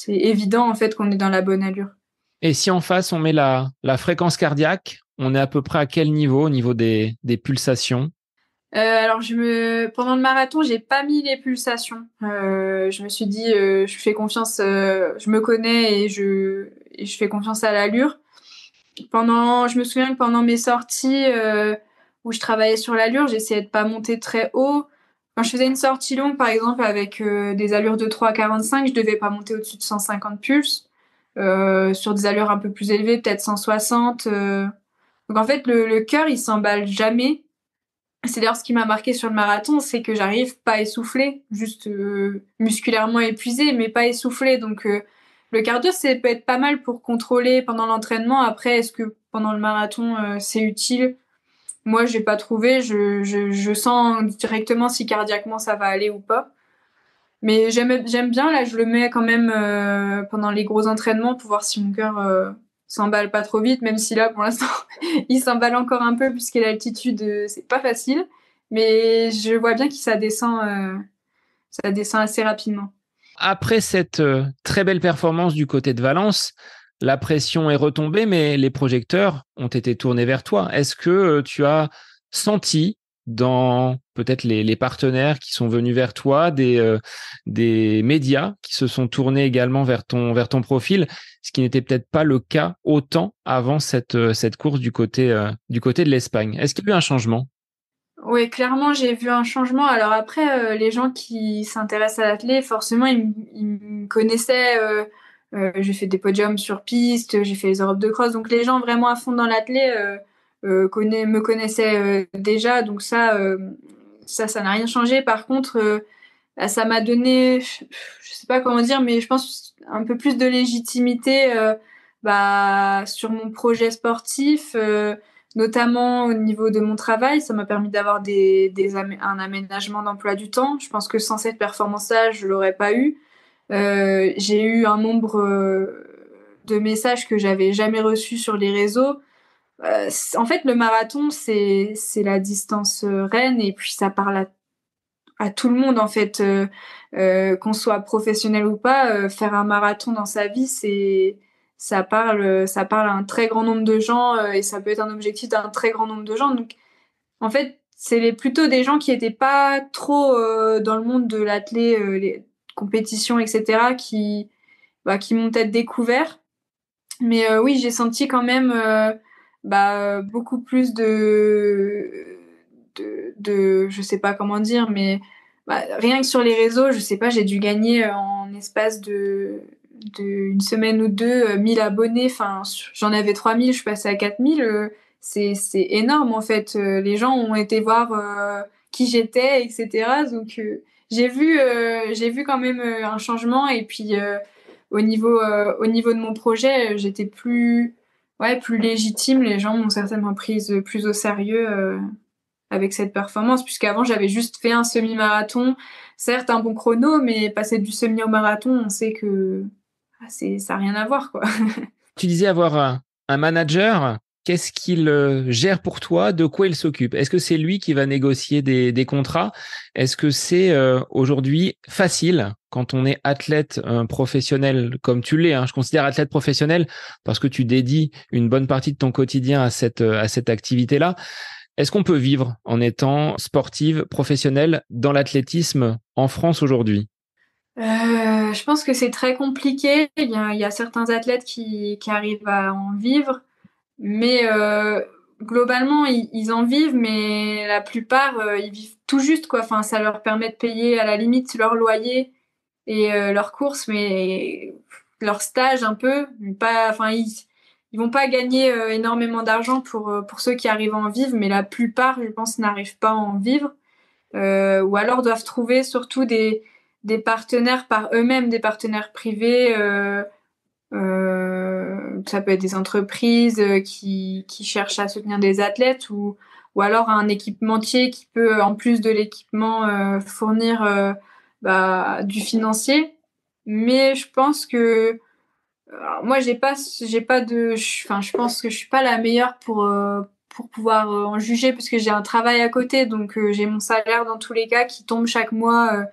évident en fait qu'on est dans la bonne allure. Et si en face, on met la fréquence cardiaque, on est à peu près à quel niveau au niveau des pulsations? Alors pendant le marathon, j'ai pas mis les pulsations. Je me suis dit, je fais confiance, je me connais et je fais confiance à l'allure. Je me souviens que pendant mes sorties où je travaillais sur l'allure, j'essayais de pas monter très haut. Quand je faisais une sortie longue, par exemple, avec des allures de 3,45, je devais pas monter au-dessus de 150 pulses. Sur des allures un peu plus élevées, peut-être 160. Donc en fait, le cœur, il s'emballe jamais. C'est d'ailleurs ce qui m'a marqué sur le marathon, c'est que j'arrive pas essoufflée, juste musculairement épuisée, mais pas essoufflée. Donc le cardio, ça peut être pas mal pour contrôler pendant l'entraînement. Après, est-ce que pendant le marathon, c'est utile? Moi, j'ai pas trouvé. Je sens directement si cardiaquement ça va aller ou pas. Mais j'aime bien, là, je le mets quand même pendant les gros entraînements pour voir si mon cœur s'emballe pas trop vite, même si là, pour l'instant, il s'emballe encore un peu puisque l'altitude, c'est pas facile. Mais je vois bien que ça descend assez rapidement. Après cette très belle performance du côté de Valence, la pression est retombée, mais les projecteurs ont été tournés vers toi. Est-ce que tu as senti dans peut-être les partenaires qui sont venus vers toi, des médias qui se sont tournés également vers ton profil, ce qui n'était peut-être pas le cas autant avant cette course du côté de l'Espagne. Est-ce qu'il y a eu un changement? Oui, clairement, j'ai vu un changement. Alors après, les gens qui s'intéressent à l'athlé, forcément, ils me connaissaient. J'ai fait des podiums sur piste, j'ai fait les Europes de cross. Donc les gens vraiment à fond dans l'athlé me connaissaient déjà. Donc ça n'a rien changé. Par contre, bah, ça m'a donné, je sais pas comment dire, mais je pense un peu plus de légitimité bah, sur mon projet sportif. Notamment au niveau de mon travail, ça m'a permis d'avoir un aménagement d'emploi du temps. Je pense que sans cette performance-là, je l'aurais pas eu. J'ai eu un nombre de messages que j'avais jamais reçus sur les réseaux. En fait, le marathon, c'est la distance reine et puis ça parle à tout le monde en fait, qu'on soit professionnel ou pas. Faire un marathon dans sa vie, ça parle à un très grand nombre de gens et ça peut être un objectif d'un très grand nombre de gens. Donc en fait, plutôt des gens qui étaient pas trop dans le monde de l'athlé, les compétitions, etc., qui m'ont peut-être découvert. Mais oui, j'ai senti quand même beaucoup plus je sais pas comment dire, mais rien que sur les réseaux, je sais pas, j'ai dû gagner en espace de une semaine ou deux 1000 abonnés. Enfin, j'en avais 3000, je suis passée à 4000. C'est énorme en fait. Les gens ont été voir qui j'étais, etc. Donc j'ai vu quand même un changement et puis au niveau de mon projet, j'étais plus légitime. Les gens m'ont certainement prise plus au sérieux avec cette performance, puisqu'avant, j'avais juste fait un semi-marathon. Certes, un bon chrono, mais passer du semi au marathon, on sait que ça n'a rien à voir, quoi. Tu disais avoir un manager. Qu'est-ce qu'il gère pour toi? De quoi il s'occupe? Est-ce que c'est lui qui va négocier des contrats? Est-ce que c'est aujourd'hui facile quand on est athlète professionnel comme tu l'es, hein, je considère athlète professionnel parce que tu dédies une bonne partie de ton quotidien à cette activité-là. Est-ce qu'on peut vivre en étant sportive professionnelle dans l'athlétisme en France aujourd'hui? Je pense que c'est très compliqué. Il y a certains athlètes qui arrivent à en vivre, mais globalement, ils en vivent, mais la plupart, ils vivent tout juste, quoi. Enfin, ça leur permet de payer à la limite leur loyer et leurs courses, mais leur stage un peu, mais pas, enfin, ils vont pas gagner énormément d'argent pour ceux qui arrivent à en vivre, mais la plupart, je pense, n'arrivent pas à en vivre. Ou alors doivent trouver surtout des partenaires par eux-mêmes, des partenaires privés. Ça peut être des entreprises qui cherchent à soutenir des athlètes ou alors un équipementier qui peut, en plus de l'équipement, fournir du financier. Mais je pense que moi, j'ai pas enfin, je pense que je suis pas la meilleure pour pouvoir en juger parce que j'ai un travail à côté, donc j'ai mon salaire dans tous les cas qui tombe chaque mois.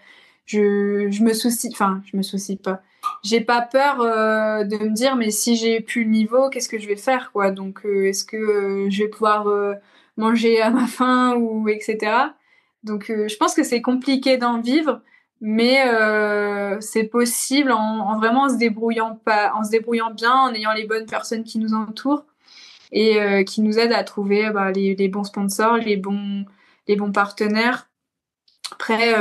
Je me soucie pas. J'ai pas peur de me dire, mais si j'ai plus le niveau, qu'est-ce que je vais faire, quoi. Donc, est-ce que je vais pouvoir manger à ma faim ou etc. Donc, je pense que c'est compliqué d'en vivre. Mais c'est possible en vraiment en se débrouillant bien, en ayant les bonnes personnes qui nous entourent et qui nous aident à trouver les bons sponsors, les bons partenaires. Après,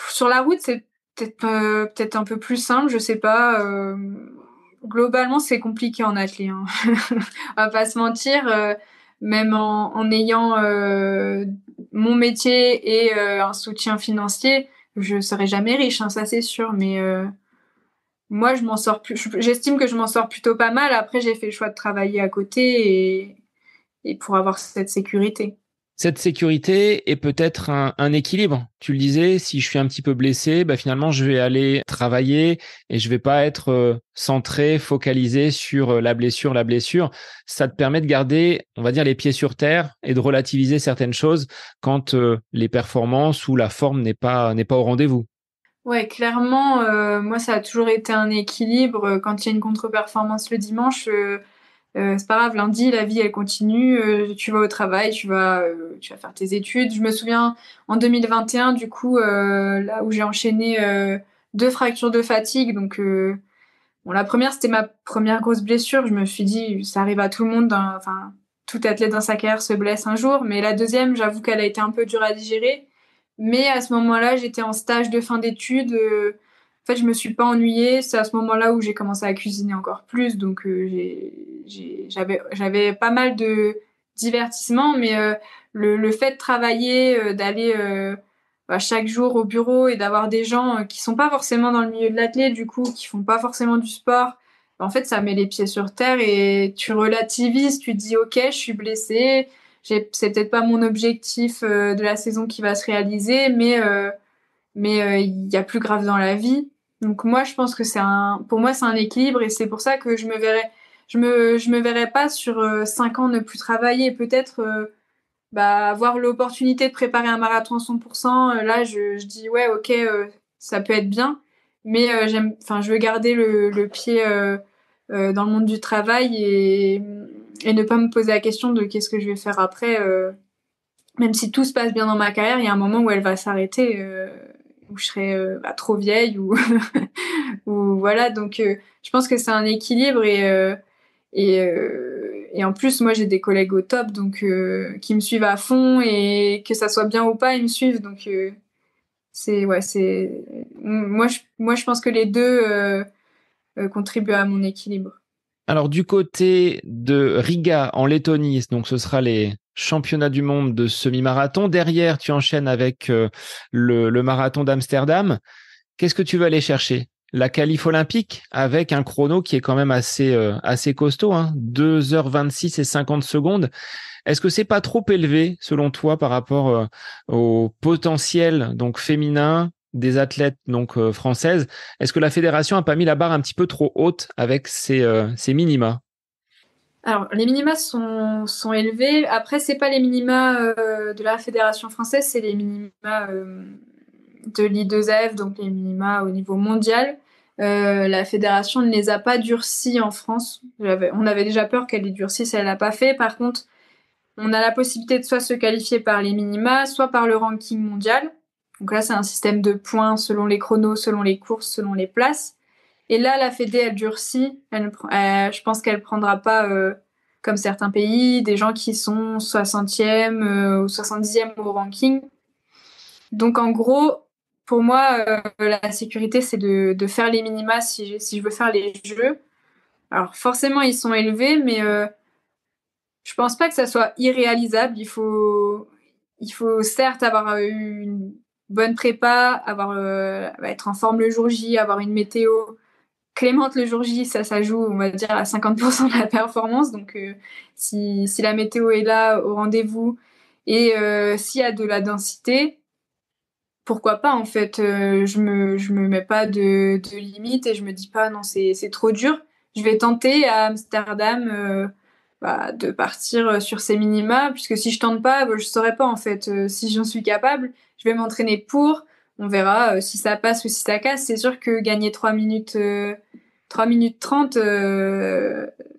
sur la route, c'est peut-être un peu plus simple, je sais pas. Globalement, c'est compliqué en athlée, hein. On va pas se mentir. Même en ayant mon métier et un soutien financier, je serai jamais riche, hein, ça c'est sûr. Mais moi, j'estime que je m'en sors plutôt pas mal. Après, j'ai fait le choix de travailler à côté et pour avoir cette sécurité. Cette sécurité est peut-être un équilibre. Tu le disais, si je suis un petit peu blessé, bah finalement, je vais aller travailler et je vais pas être centré, focalisé sur la blessure, la blessure. Ça te permet de garder, on va dire, les pieds sur terre et de relativiser certaines choses quand les performances ou la forme n'est pas au rendez-vous. Ouais, clairement, moi, ça a toujours été un équilibre. Quand il y a une contre-performance le dimanche, C'est pas grave, lundi, la vie, elle continue. Tu vas au travail, tu vas faire tes études. Je me souviens, en 2021, du coup, là où j'ai enchaîné 2 fractures de fatigue. Donc, bon, la première, c'était ma première grosse blessure. Je me suis dit, ça arrive à tout le monde. Enfin, tout athlète dans sa carrière se blesse un jour. Mais la deuxième, j'avoue qu'elle a été un peu dure à digérer. Mais à ce moment-là, j'étais en stage de fin d'études. En fait, je me suis pas ennuyée. C'est à ce moment-là où j'ai commencé à cuisiner encore plus. Donc, j'avais pas mal de divertissements. Mais le fait de travailler, d'aller chaque jour au bureau et d'avoir des gens qui sont pas forcément dans le milieu de l'athlète, du coup, qui font pas forcément du sport, en fait, ça met les pieds sur terre et tu relativises. Tu te dis, OK, je suis blessée. C'est peut-être pas mon objectif de la saison qui va se réaliser, mais il y a plus grave dans la vie. Donc moi, je pense que pour moi, c'est un équilibre et c'est pour ça que je me verrais pas sur 5 ans ne plus travailler. Peut-être avoir l'opportunité de préparer un marathon à 100%. Là, je dis ouais, ok, ça peut être bien, mais je veux garder le pied dans le monde du travail et ne pas me poser la question de qu'est-ce que je vais faire après. Même si tout se passe bien dans ma carrière, il y a un moment où elle va s'arrêter, où je serai trop vieille ou ou voilà. Donc, je pense que c'est un équilibre et en plus, moi, j'ai des collègues au top, donc qui me suivent à fond et que ça soit bien ou pas, ils me suivent. Donc, c'est moi, je pense que les deux contribuent à mon équilibre. Alors du côté de Riga en Lettonie, donc ce sera les championnats du monde de semi-marathon. Derrière, tu enchaînes avec le marathon d'Amsterdam. Qu'est-ce que tu veux aller chercher? La qualif olympique avec un chrono qui est quand même assez costaud, hein, 2h26 et 50 secondes. Est-ce que c'est pas trop élevé selon toi par rapport au potentiel donc féminin des athlètes donc françaises? Est-ce que la fédération a pas mis la barre un petit peu trop haute avec ces minima? Alors, les minima sont élevés. Après, c'est pas les minima de la fédération française, c'est les minima de l'I2F, donc les minima au niveau mondial. La fédération ne les a pas durcis en France. On avait déjà peur qu'elle les durcisse, elle l'a pas fait. Par contre, on a la possibilité de soit se qualifier par les minima, soit par le ranking mondial. Donc là, c'est un système de points selon les chronos, selon les courses, selon les places. Et là, la Fédé, elle durcit. Je pense qu'elle prendra pas, comme certains pays, des gens qui sont 60e ou 70e au ranking. Donc en gros, pour moi, la sécurité, c'est de faire les minima si je veux faire les jeux. Alors forcément, ils sont élevés, mais je pense pas que ça soit irréalisable. Il faut certes avoir eu une bonne prépa, être en forme le jour J, avoir une météo clémente le jour J, ça joue, on va dire, à 50% de la performance. Donc, si la météo est là au rendez-vous et s'il y a de la densité, pourquoi pas, en fait. Je me mets pas de limite et je me dis pas, non, c'est trop dur. Je vais tenter à Amsterdam de partir sur ces minima, puisque si je tente pas, je saurais pas, en fait. Si j'en suis capable, je vais m'entraîner pour. On verra si ça passe ou si ça casse. C'est sûr que gagner 3 minutes, 3 minutes 30,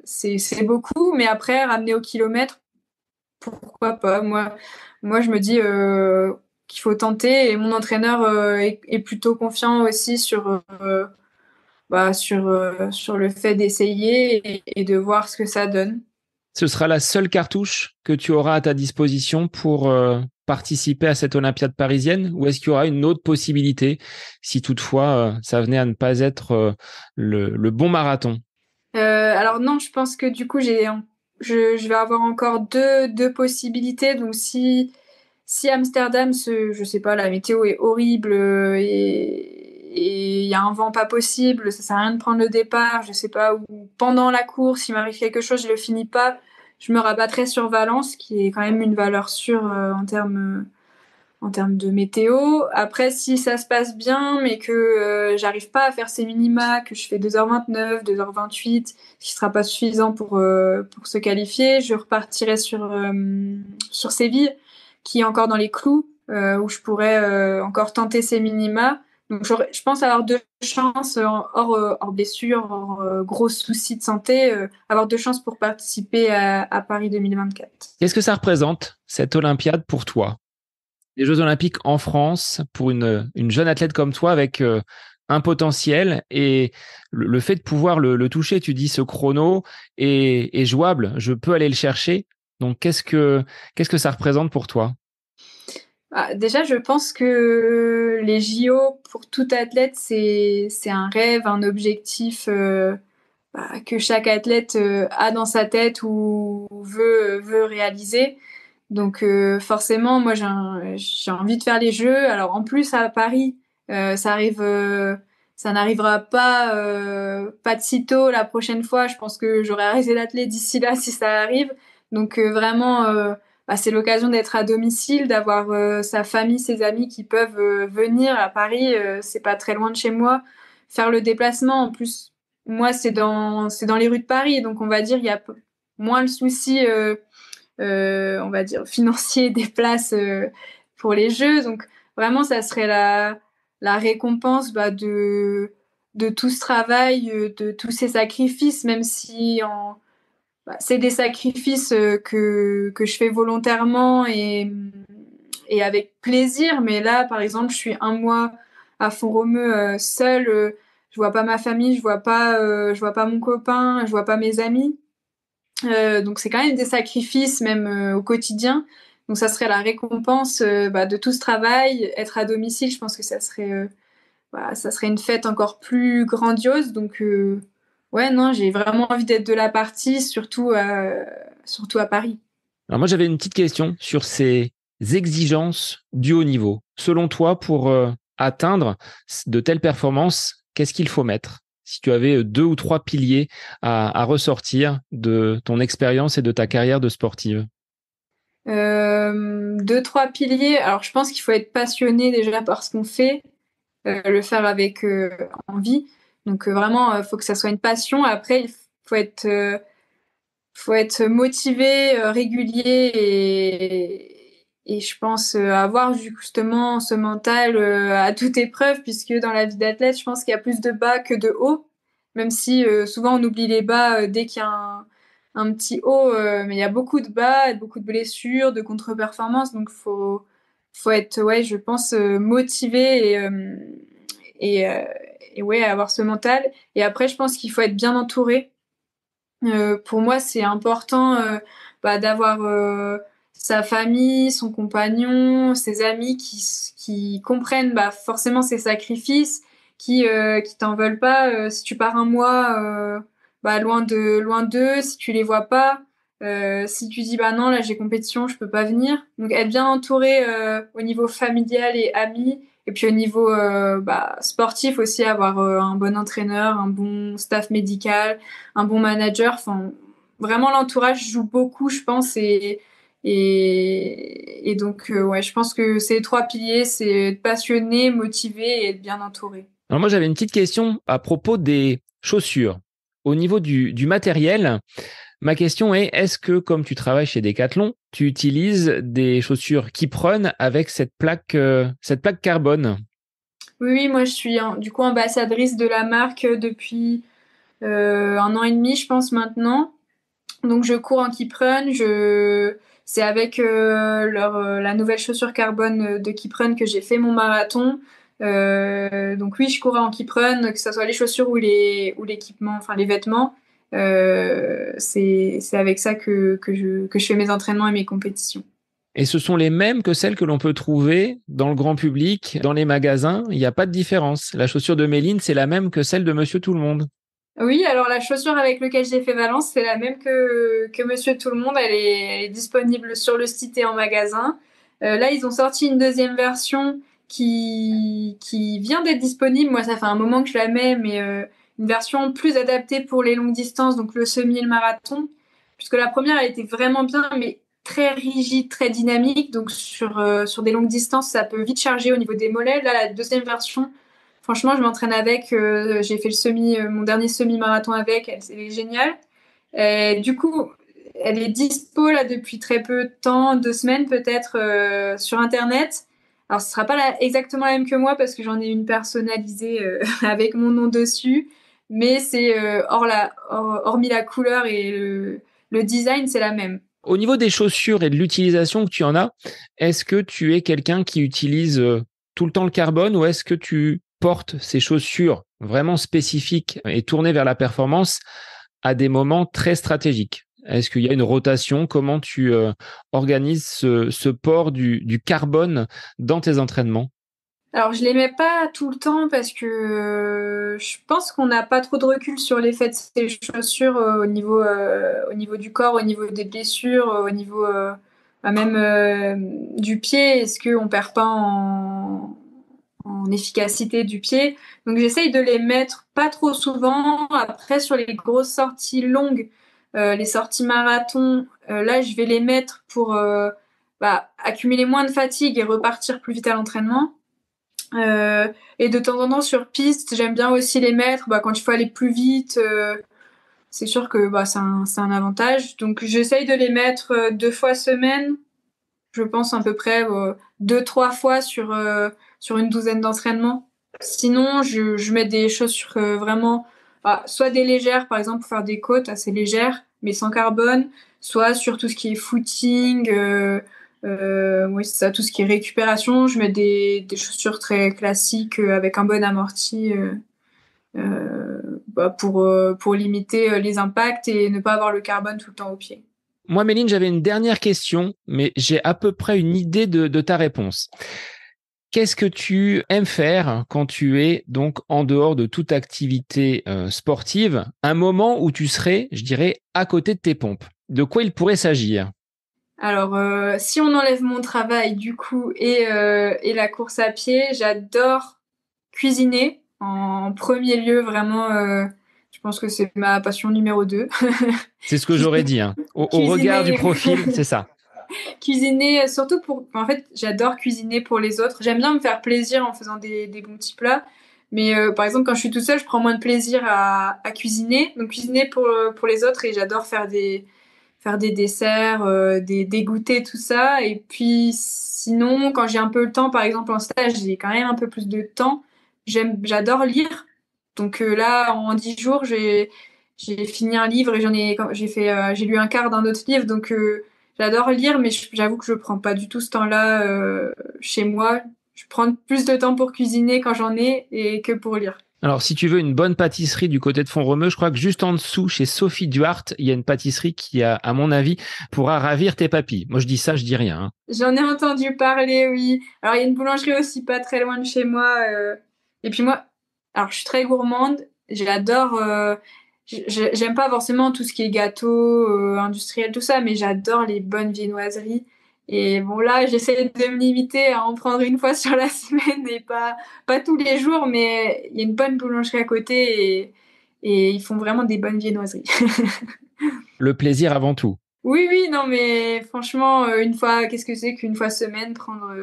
c'est beaucoup, mais après, ramener au kilomètre, pourquoi pas? Moi, je me dis qu'il faut tenter et mon entraîneur est plutôt confiant aussi sur le fait d'essayer et de voir ce que ça donne. Ce sera la seule cartouche que tu auras à ta disposition pour participer à cette Olympiade parisienne, ou est-ce qu'il y aura une autre possibilité si toutefois ça venait à ne pas être le bon marathon? Alors non, je pense que du coup, je vais avoir encore deux possibilités. Donc si Amsterdam, je sais pas, la météo est horrible et il y a un vent pas possible, ça sert à rien de prendre le départ, je sais pas, ou pendant la course, il m'arrive quelque chose, je le finis pas, je me rabattrai sur Valence, qui est quand même une valeur sûre en termes de météo. Après, si ça se passe bien, mais que j'arrive pas à faire ces minima, que je fais 2h29, 2h28, ce qui sera pas suffisant pour se qualifier, je repartirai sur Séville, qui est encore dans les clous, où je pourrais encore tenter ces minima. Donc, je pense avoir deux chances, hors blessure, hors gros soucis de santé, avoir deux chances pour participer à Paris 2024. Qu'est-ce que ça représente, cette Olympiade, pour toi? Les Jeux Olympiques en France, pour une jeune athlète comme toi, avec un potentiel et le fait de pouvoir le toucher, tu dis ce chrono est jouable, je peux aller le chercher. Donc, qu'est-ce que ça représente pour toi? Déjà, je pense que les JO, pour tout athlète, c'est un rêve, un objectif que chaque athlète a dans sa tête ou veut réaliser. Donc forcément, moi j'ai envie de faire les Jeux. Alors en plus à Paris, ça arrive, ça n'arrivera pas de sitôt la prochaine fois. Je pense que j'aurai arrêté d'athlète d'ici là si ça arrive. Donc vraiment, c'est l'occasion d'être à domicile, d'avoir sa famille, ses amis qui peuvent venir à Paris. C'est pas très loin de chez moi. Faire le déplacement, en plus, moi c'est dans les rues de Paris, donc on va dire il y a moins le souci. On va dire, financier des places pour les Jeux. Donc vraiment, ça serait la récompense de tout ce travail, de tous ces sacrifices, même si c'est des sacrifices que je fais volontairement et avec plaisir. Mais là, par exemple, je suis un mois à Font-Romeu seule. Je vois pas ma famille, je vois pas mon copain, je vois pas mes amis. Donc c'est quand même des sacrifices même au quotidien. Donc ça serait la récompense de tout ce travail. Être à domicile, je pense que ça serait une fête encore plus grandiose. Donc ouais, non, j'ai vraiment envie d'être de la partie, surtout à Paris. Alors moi, j'avais une petite question sur ces exigences du haut niveau. Selon toi, pour atteindre de telles performances, qu'est-ce qu'il faut mettre? Si tu avais deux ou trois piliers à ressortir de ton expérience et de ta carrière de sportive. Deux, trois piliers. Alors je pense qu'il faut être passionné déjà par ce qu'on fait, le faire avec envie. Donc vraiment, faut que ça soit une passion. Après, il faut être motivé, régulier et je pense avoir justement ce mental à toute épreuve, puisque dans la vie d'athlète, je pense qu'il y a plus de bas que de hauts, même si souvent on oublie les bas dès qu'il y a un petit haut, mais il y a beaucoup de bas, beaucoup de blessures, de contre-performances, donc faut être, ouais, je pense, motivé et, euh, et ouais, avoir ce mental. Et après, je pense qu'il faut être bien entouré. Pour moi, c'est important d'avoir sa famille, son compagnon, ses amis qui comprennent forcément ses sacrifices, qui t'en veulent pas. Si tu pars un mois loin d'eux, si tu les vois pas, si tu dis bah non là j'ai compétition, je peux pas venir. Donc être bien entouré au niveau familial et amis. Et puis au niveau sportif aussi, avoir un bon entraîneur, un bon staff médical, un bon manager. Enfin, vraiment l'entourage joue beaucoup, je pense. Et donc, ouais, je pense que ces trois piliers, c'est être passionné, motivé et être bien entouré. Alors moi, j'avais une petite question à propos des chaussures. Au niveau du matériel, ma question est que comme tu travailles chez Decathlon, tu utilises des chaussures Kipron avec cette plaque carbone? Oui, oui, moi je suis du coup ambassadrice de la marque depuis un an et demi, je pense maintenant. Donc je cours en Kiprun, c'est avec la nouvelle chaussure carbone de Kiprun que j'ai fait mon marathon. Donc oui, je courais en Kiprun, que ce soit les chaussures ou l'équipement, enfin les vêtements. C'est avec ça que je fais mes entraînements et mes compétitions. Et ce sont les mêmes que celles que l'on peut trouver dans le grand public, dans les magasins. Il n'y a pas de différence. La chaussure de Méline, c'est la même que celle de Monsieur Tout-le-Monde. Oui, alors la chaussure avec laquelle j'ai fait Valence, c'est la même que Monsieur Tout-le-Monde. Elle est disponible sur le site et en magasin. Là, ils ont sorti une deuxième version qui vient d'être disponible. Moi, ça fait un moment que je la mets, mais une version plus adaptée pour les longues distances, donc le semi et le marathon. Puisque la première, elle était vraiment bien, mais très rigide, très dynamique. Donc sur des longues distances, ça peut vite charger au niveau des mollets. Là, la deuxième version, franchement, je m'entraîne avec. J'ai fait mon dernier semi-marathon avec. Elle est géniale. Du coup, elle est dispo là depuis très peu de temps, 2 semaines peut-être, sur Internet. Alors, ce sera pas exactement la même que moi parce que j'en ai une personnalisée avec mon nom dessus, mais c'est hormis la couleur et le design, c'est la même. Au niveau des chaussures et de l'utilisation que tu en as, est-ce que tu es quelqu'un qui utilise tout le temps le carbone ou est-ce que tu portes ces chaussures vraiment spécifiques et tournées vers la performance à des moments très stratégiques? Est-ce qu'il y a une rotation? Comment tu organises ce port du carbone dans tes entraînements? Alors, je les mets pas tout le temps parce que je pense qu'on n'a pas trop de recul sur l'effet de ces chaussures au niveau du corps, au niveau des blessures, au niveau même du pied. Est-ce qu'on perd pas en efficacité du pied? Donc, j'essaye de les mettre pas trop souvent. Après, sur les grosses sorties longues, les sorties marathon, là, je vais les mettre pour accumuler moins de fatigue et repartir plus vite à l'entraînement. Et de temps en temps sur piste, j'aime bien aussi les mettre quand il faut aller plus vite. C'est sûr que c'est un avantage. Donc j'essaye de les mettre 2 fois semaine, je pense à peu près 2-3 fois sur une douzaine d'entraînements. Sinon, je mets des chaussures vraiment, soit des légères, par exemple pour faire des côtes assez légères, mais sans carbone, soit sur tout ce qui est footing. Oui, c'est ça, tout ce qui est récupération. Je mets des chaussures très classiques avec un bon amorti pour limiter les impacts et ne pas avoir le carbone tout le temps au pied. Moi, Méline, j'avais une dernière question, mais j'ai à peu près une idée de ta réponse. Qu'est-ce que tu aimes faire quand tu es donc en dehors de toute activité sportive, un moment où tu serais, je dirais, à côté de tes pompes? De quoi il pourrait s'agir? Alors, si on enlève mon travail du coup et la course à pied, j'adore cuisiner en premier lieu, vraiment. Je pense que c'est ma passion numéro 2. C'est ce que j'aurais dit, hein. Au regard du profil, c'est ça. Cuisiner, surtout en fait, j'adore cuisiner pour les autres. J'aime bien me faire plaisir en faisant des bons petits plats. Mais par exemple, quand je suis toute seule, je prends moins de plaisir à cuisiner. Donc, cuisiner pour les autres et j'adore faire des desserts, des goûters, tout ça. Et puis, sinon, quand j'ai un peu le temps, par exemple en stage, j'ai quand même un peu plus de temps. J'adore lire. Donc là, en 10 jours, j'ai fini un livre et j'ai lu un quart d'un autre livre. Donc j'adore lire, mais j'avoue que je prends pas du tout ce temps-là chez moi. Je prends plus de temps pour cuisiner quand j'en ai et que pour lire. Alors, si tu veux une bonne pâtisserie du côté de Font-Romeu, je crois que juste en dessous, chez Sophie Duarte, il y a une pâtisserie qui, à mon avis, pourra ravir tes papilles. Moi, je dis ça, je dis rien, hein. J'en ai entendu parler, oui. Alors, il y a une boulangerie aussi pas très loin de chez moi. Et puis moi, alors je suis très gourmande. J'adore. J'aime pas forcément tout ce qui est gâteau industriel, tout ça, mais j'adore les bonnes viennoiseries. Et bon, là, j'essaie de me limiter à en prendre une fois sur la semaine et pas tous les jours, mais il y a une bonne boulangerie à côté et ils font vraiment des bonnes viennoiseries. Le plaisir avant tout. Oui, oui, non, mais franchement, une fois, qu'est-ce que c'est qu'une fois semaine, prendre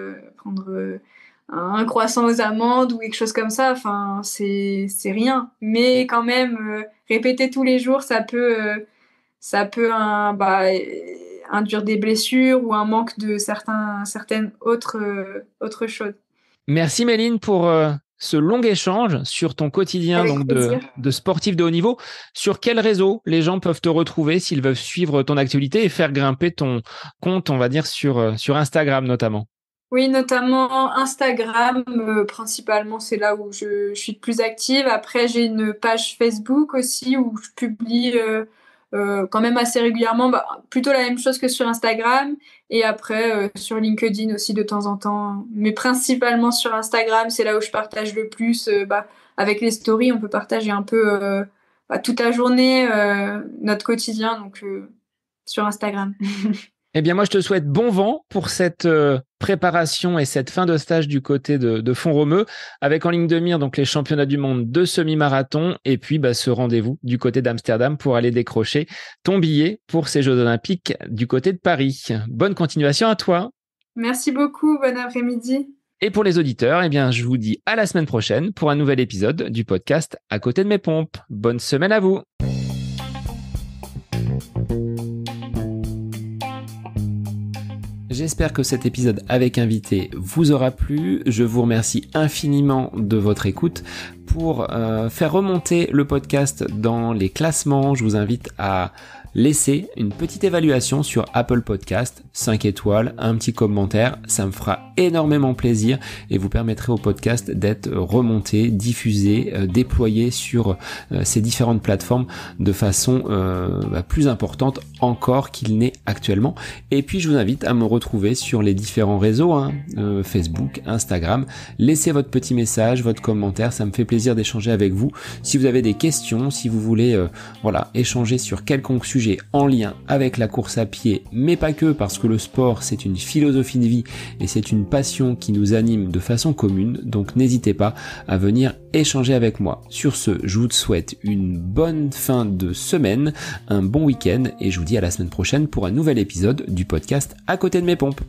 un croissant aux amandes ou quelque chose comme ça, enfin, c'est rien. Mais quand même, répéter tous les jours, ça peut induire des blessures ou un manque de certaines autres choses. Merci Méline pour ce long échange sur ton quotidien Avec donc plaisir. de sportif de haut niveau. Sur quel réseau les gens peuvent te retrouver s'ils veulent suivre ton activité et faire grimper ton compte, on va dire, sur Instagram notamment? Oui, notamment Instagram, principalement, c'est là où je suis le plus active. Après, j'ai une page Facebook aussi où je publie quand même assez régulièrement, plutôt la même chose que sur Instagram. Et après, sur LinkedIn aussi de temps en temps. Mais principalement sur Instagram, c'est là où je partage le plus. Avec les stories, on peut partager un peu toute la journée, notre quotidien, donc sur Instagram. Eh bien, moi, je te souhaite bon vent pour cette préparation et cette fin de stage du côté de Font-Romeu, avec en ligne de mire donc les championnats du monde de semi-marathon et puis ce rendez-vous du côté d'Amsterdam pour aller décrocher ton billet pour ces Jeux Olympiques du côté de Paris. Bonne continuation à toi. Merci beaucoup, bon après-midi. Et pour les auditeurs, eh bien, je vous dis à la semaine prochaine pour un nouvel épisode du podcast À côté de mes pompes. Bonne semaine à vous. J'espère que cet épisode avec invité vous aura plu. Je vous remercie infiniment de votre écoute. Pour faire remonter le podcast dans les classements, je vous invite à laisser une petite évaluation sur Apple Podcast, 5 étoiles, un petit commentaire, ça me fera énormément plaisir et vous permettrez au podcast d'être remonté, diffusé, déployé sur ces différentes plateformes de façon plus importante encore qu'il n'est actuellement. Et puis je vous invite à me retrouver sur les différents réseaux, Facebook, Instagram. Laissez votre petit message, votre commentaire, ça me fait plaisir d'échanger avec vous. Si vous avez des questions, si vous voulez échanger sur quelconque sujet en lien avec la course à pied, mais pas que, parce que le sport c'est une philosophie de vie et c'est une passion qui nous anime de façon commune, donc n'hésitez pas à venir échanger avec moi. Sur ce, je vous souhaite une bonne fin de semaine, un bon week-end et je vous dis à la semaine prochaine pour un nouvel épisode du podcast À côté de mes pompes.